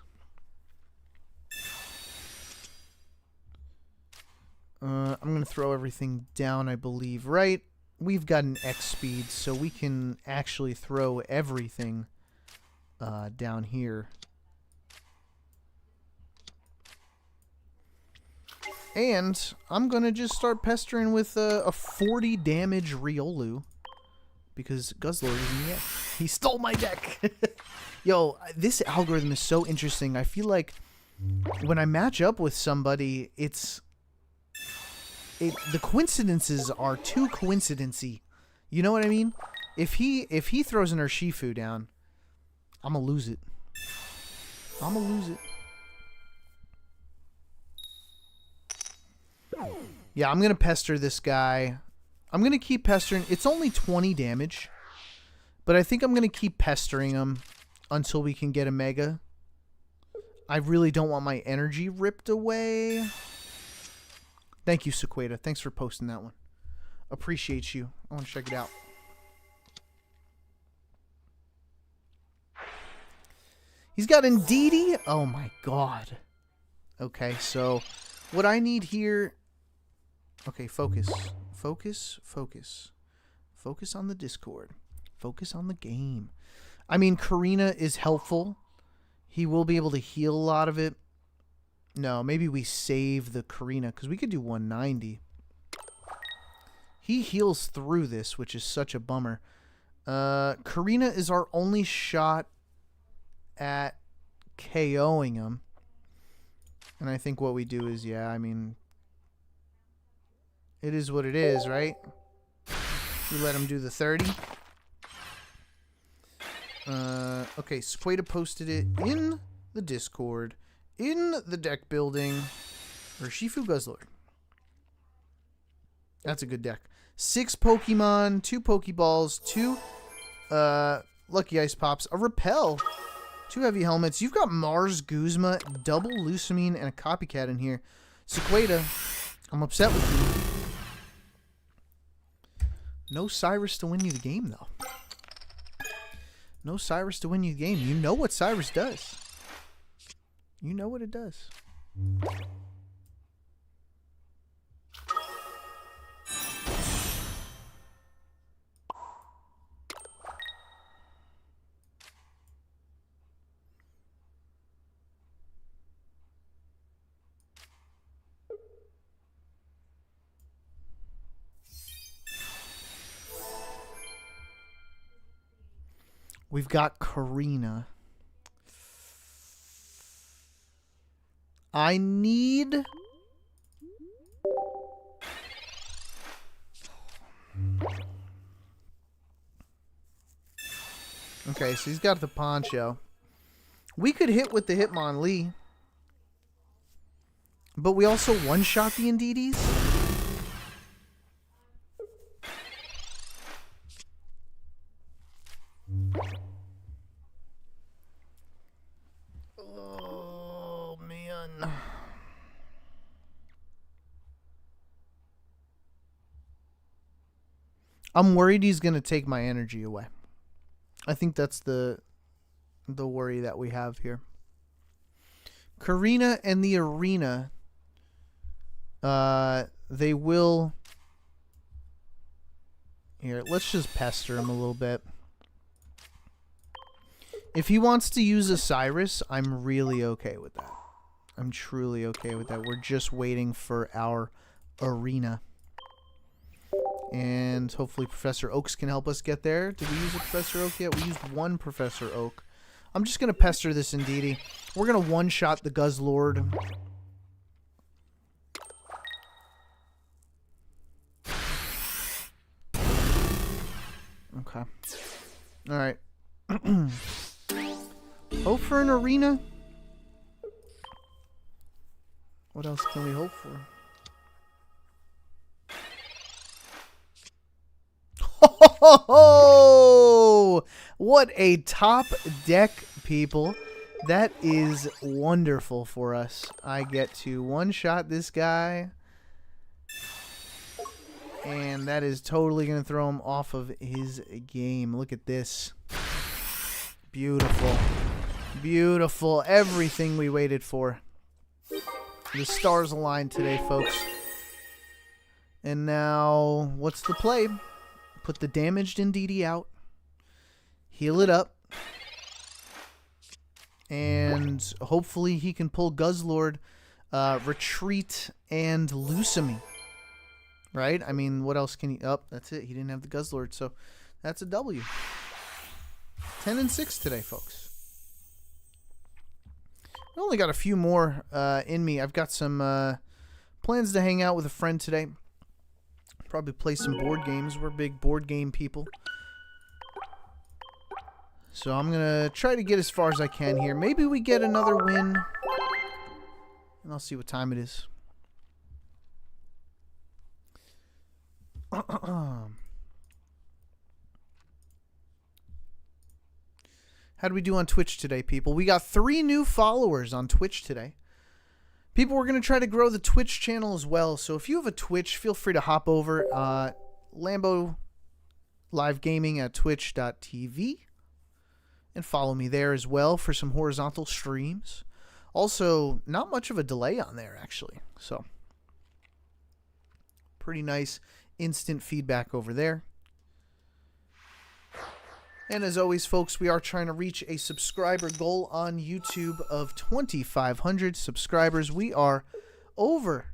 I'm going to throw everything down, I believe, right? We've got an X speed, so we can actually throw everything down here. And I'm going to just start pestering with a 40 damage Riolu. Because Guzzlord isn't yet. He stole my deck. Yo, this algorithm is so interesting. I feel like when I match up with somebody, the coincidences are too coincidency. You know what I mean? If he throws an Urshifu down, I'm gonna lose it. I'm gonna lose it. Yeah, I'm gonna pester this guy. I'm going to keep pestering. It's only 20 damage. But I think I'm going to keep pestering him until we can get a Mega. I really don't want my energy ripped away. Thank you, Sequeda. Thanks for posting that one. Appreciate you. I want to check it out. He's got Indeedee. Oh my god. Okay, so what I need here... Okay, focus. Focus, focus. Focus on the Discord. Focus on the game. I mean, Karina is helpful. He will be able to heal a lot of it. No, maybe we save the Karina, because we could do 190. He heals through this, which is such a bummer. Karina is our only shot at KOing him. And I think what we do is, yeah, I mean... It is what it is, right? We let him do the 30. Okay, Sequeda posted it in the Discord, in the deck building. Urshifu Guzzlord. That's a good deck. 6 Pokemon, 2 Pokeballs, 2 Lucky Ice Pops, a Repel, 2 Heavy Helmets. You've got Mars Guzma, double Lusamine, and a Copycat in here. Sequeda, I'm upset with you. No Cyrus to win you the game, though. No Cyrus to win you the game. You know what Cyrus does. You know what it does. We've got Karina. I need... Okay, so he's got the poncho. We could hit with the Hitmonlee. But we also one-shot the Indeedee. Oh, man. I'm worried he's going to take my energy away. I think that's the worry that we have here. Karina and the Arena, they will... Here, let's just pester him a little bit. If he wants to use a Cyrus, I'm really okay with that. I'm truly okay with that. We're just waiting for our Arena. And hopefully Professor Oaks can help us get there. Did we use a Professor Oak yet? We used one Professor Oak. I'm just going to pester this Indeedee. We're going to one-shot the Guzzlord. Okay. Alright. Hope for an Arena? What else can we hope for? Oh, what a top deck, people. That is wonderful for us. I get to one-shot this guy. And that is totally going to throw him off of his game. Look at this. Beautiful. Beautiful. Everything we waited for. The stars aligned today, folks. And now, what's the play? Put the damaged Indeedee out. Heal it up. And hopefully he can pull Guzzlord, Retreat, and Lucami. Right? I mean, what else can he... Oh, that's it. He didn't have the Guzzlord, so that's a W. 10-6 today, folks. I only got a few more in me. I've got some plans to hang out with a friend today. Probably play some board games. We're big board game people. So I'm going to try to get as far as I can here. Maybe we get another win. And I'll see what time it is. How do we do on Twitch today, people? We got 3 new followers on Twitch today. People, we're going to try to grow the Twitch channel as well. So if you have a Twitch, feel free to hop over. Lambo Live Gaming at twitch.tv. And follow me there as well for some horizontal streams. Also, not much of a delay on there, actually. So, pretty nice instant feedback over there. And as always, folks, we are trying to reach a subscriber goal on YouTube of 2,500 subscribers. We are over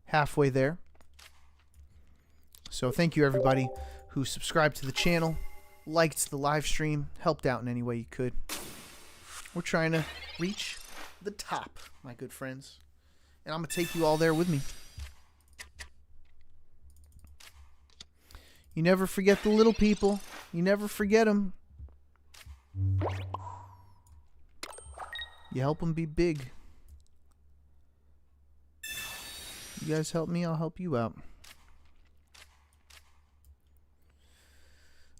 halfway there. So thank you, everybody who subscribed to the channel, liked the live stream, helped out in any way you could. We're trying to reach the top, my good friends. And I'm going to take you all there with me. You never forget the little people. You never forget them. You help them be big. You guys help me, I'll help you out.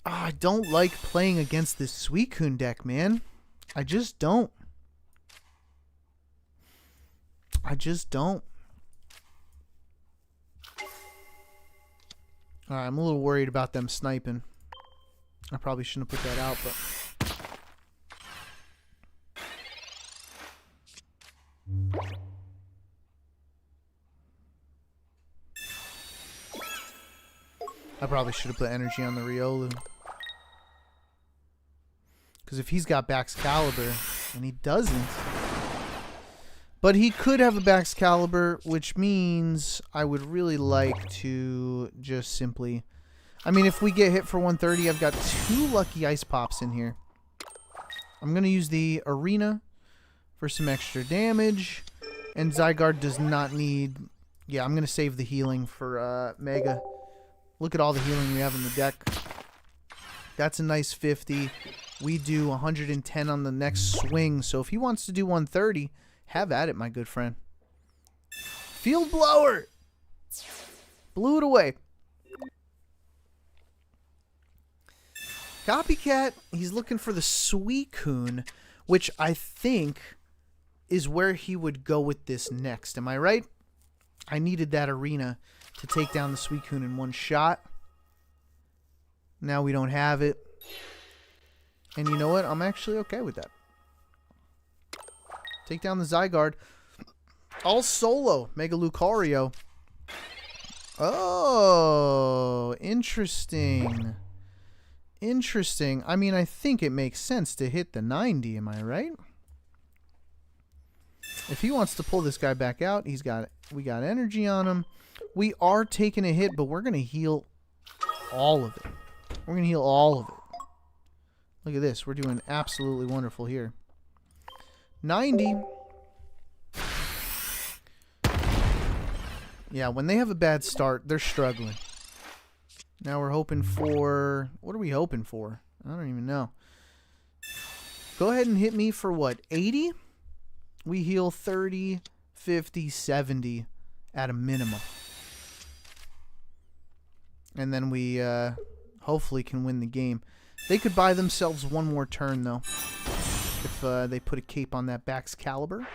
Oh, I don't like playing against this Suicune deck, man. I just don't. I just don't. Alright, I'm a little worried about them sniping. I probably shouldn't have put that out, but... I probably should have put energy on the Riolu. Because if he's got Baxcalibur, and he doesn't... But he could have a Baxcalibur, which means I would really like to just simply... I mean, if we get hit for 130, I've got 2 lucky Ice Pops in here. I'm going to use the Arena for some extra damage. And Zygarde does not need... Yeah, I'm going to save the healing for Mega. Look at all the healing we have in the deck. That's a nice 50. We do 110 on the next swing. So if he wants to do 130, have at it, my good friend. Field Blower! Blew it away. Copycat, he's looking for the Suicune, which I think is where he would go with this next. Am I right? I needed that Arena to take down the Suicune in one shot. Now we don't have it. And you know what? I'm actually okay with that. Take down the Zygarde. All solo. Mega Lucario. Oh, interesting. Interesting. I mean, I think it makes sense to hit the 90. Am I right? If he wants to pull this guy back out, we got energy on him. We are taking a hit, but we're going to heal all of it. We're going to heal all of it. Look at this. We're doing absolutely wonderful here. 90. Yeah, when they have a bad start, they're struggling. Now we're hoping for... What are we hoping for? I don't even know. Go ahead and hit me for what? 80? We heal 30, 50, 70 at a minimum. And then we hopefully can win the game. They could buy themselves one more turn, though. If they put a cape on that Baxcalibur.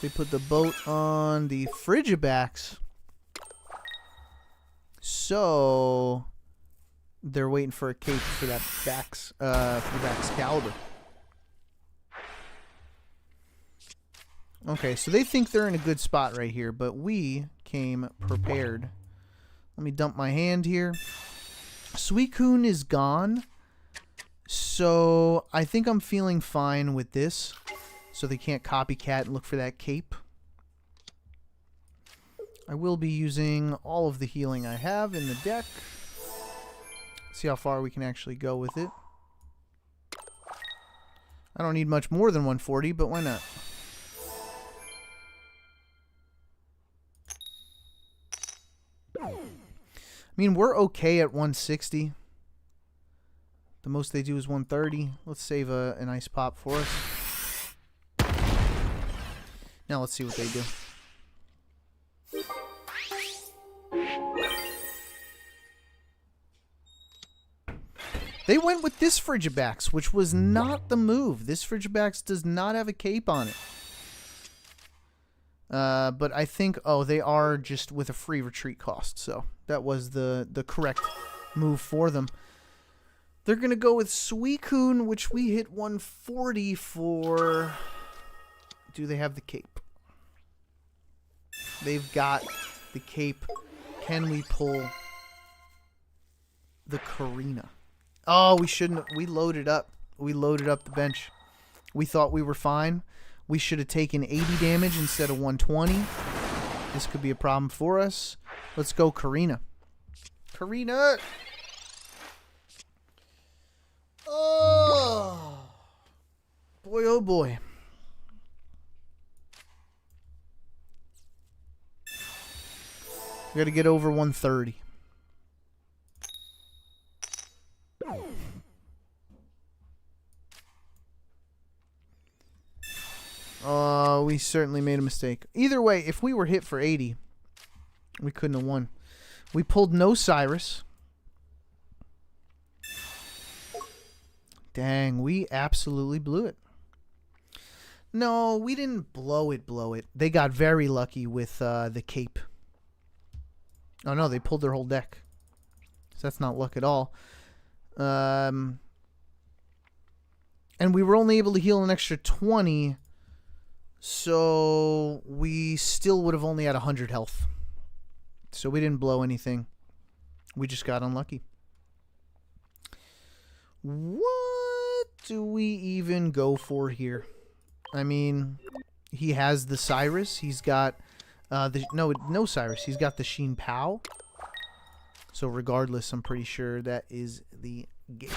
They put the boat on the Frigibax. So they're waiting for a cape for that for the Baxcalibur. Okay, so they think they're in a good spot right here, but we came prepared. Let me dump my hand here. Suicune is gone. So I think I'm feeling fine with this. So they can't copycat and look for that cape. I will be using all of the healing I have in the deck. See how far we can actually go with it. I don't need much more than 140, but why not? I mean, we're okay at 160. The most they do is 130. Let's save an ice pop for us. Now let's see what they do. They went with this Frigibax, which was not the move. This Frigibax does not have a cape on it. But I think, oh, they are just with a free retreat cost. So that was the correct move for them. They're going to go with Suicune, which we hit 140 for... Do they have the cape? They've got the cape. Can we pull the Karina? Oh, we shouldn't. We loaded up. We loaded up the bench. We thought we were fine. We should have taken 80 damage instead of 120. This could be a problem for us. Let's go Karina. Karina! Oh! Boy, oh boy. We got to get over 130. We certainly made a mistake. Either way, if we were hit for 80, we couldn't have won. We pulled no Cyrus. Dang, we absolutely blew it. No, we didn't blow it. They got very lucky with the cape. Oh no, they pulled their whole deck. So that's not luck at all. And we were only able to heal an extra 20. So we still would have only had 100 health. So we didn't blow anything. We just got unlucky. What do we even go for here? I mean, he has the Cyrus. He's got no Cyrus. He's got the Sheen Pow. So regardless, I'm pretty sure that is the game.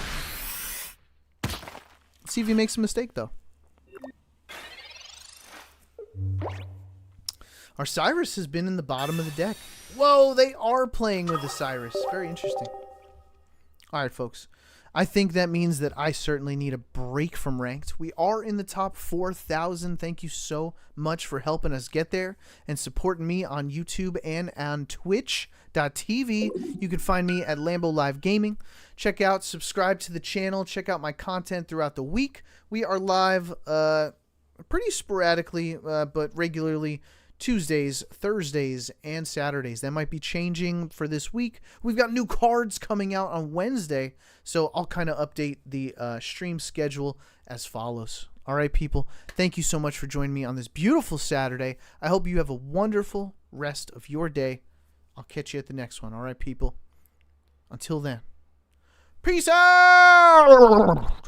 Let's see if he makes a mistake, though. Our Cyrus has been in the bottom of the deck. Whoa, they are playing with the Cyrus. Very interesting. All right, folks. I think that means that I certainly need a break from ranked. We are in the top 4,000. Thank you so much for helping us get there and supporting me on YouTube and on Twitch.tv. You can find me at Lambo Live Gaming. Check out, subscribe to the channel. Check out my content throughout the week. We are live pretty sporadically, but regularly Tuesdays, Thursdays, and Saturdays. That might be changing for this week. We've got new cards coming out on Wednesday, so I'll kind of update the stream schedule as follows. All right, people, thank you so much for joining me on this beautiful Saturday. I hope you have a wonderful rest of your day. I'll catch you at the next one. All right, people. Until then, peace out!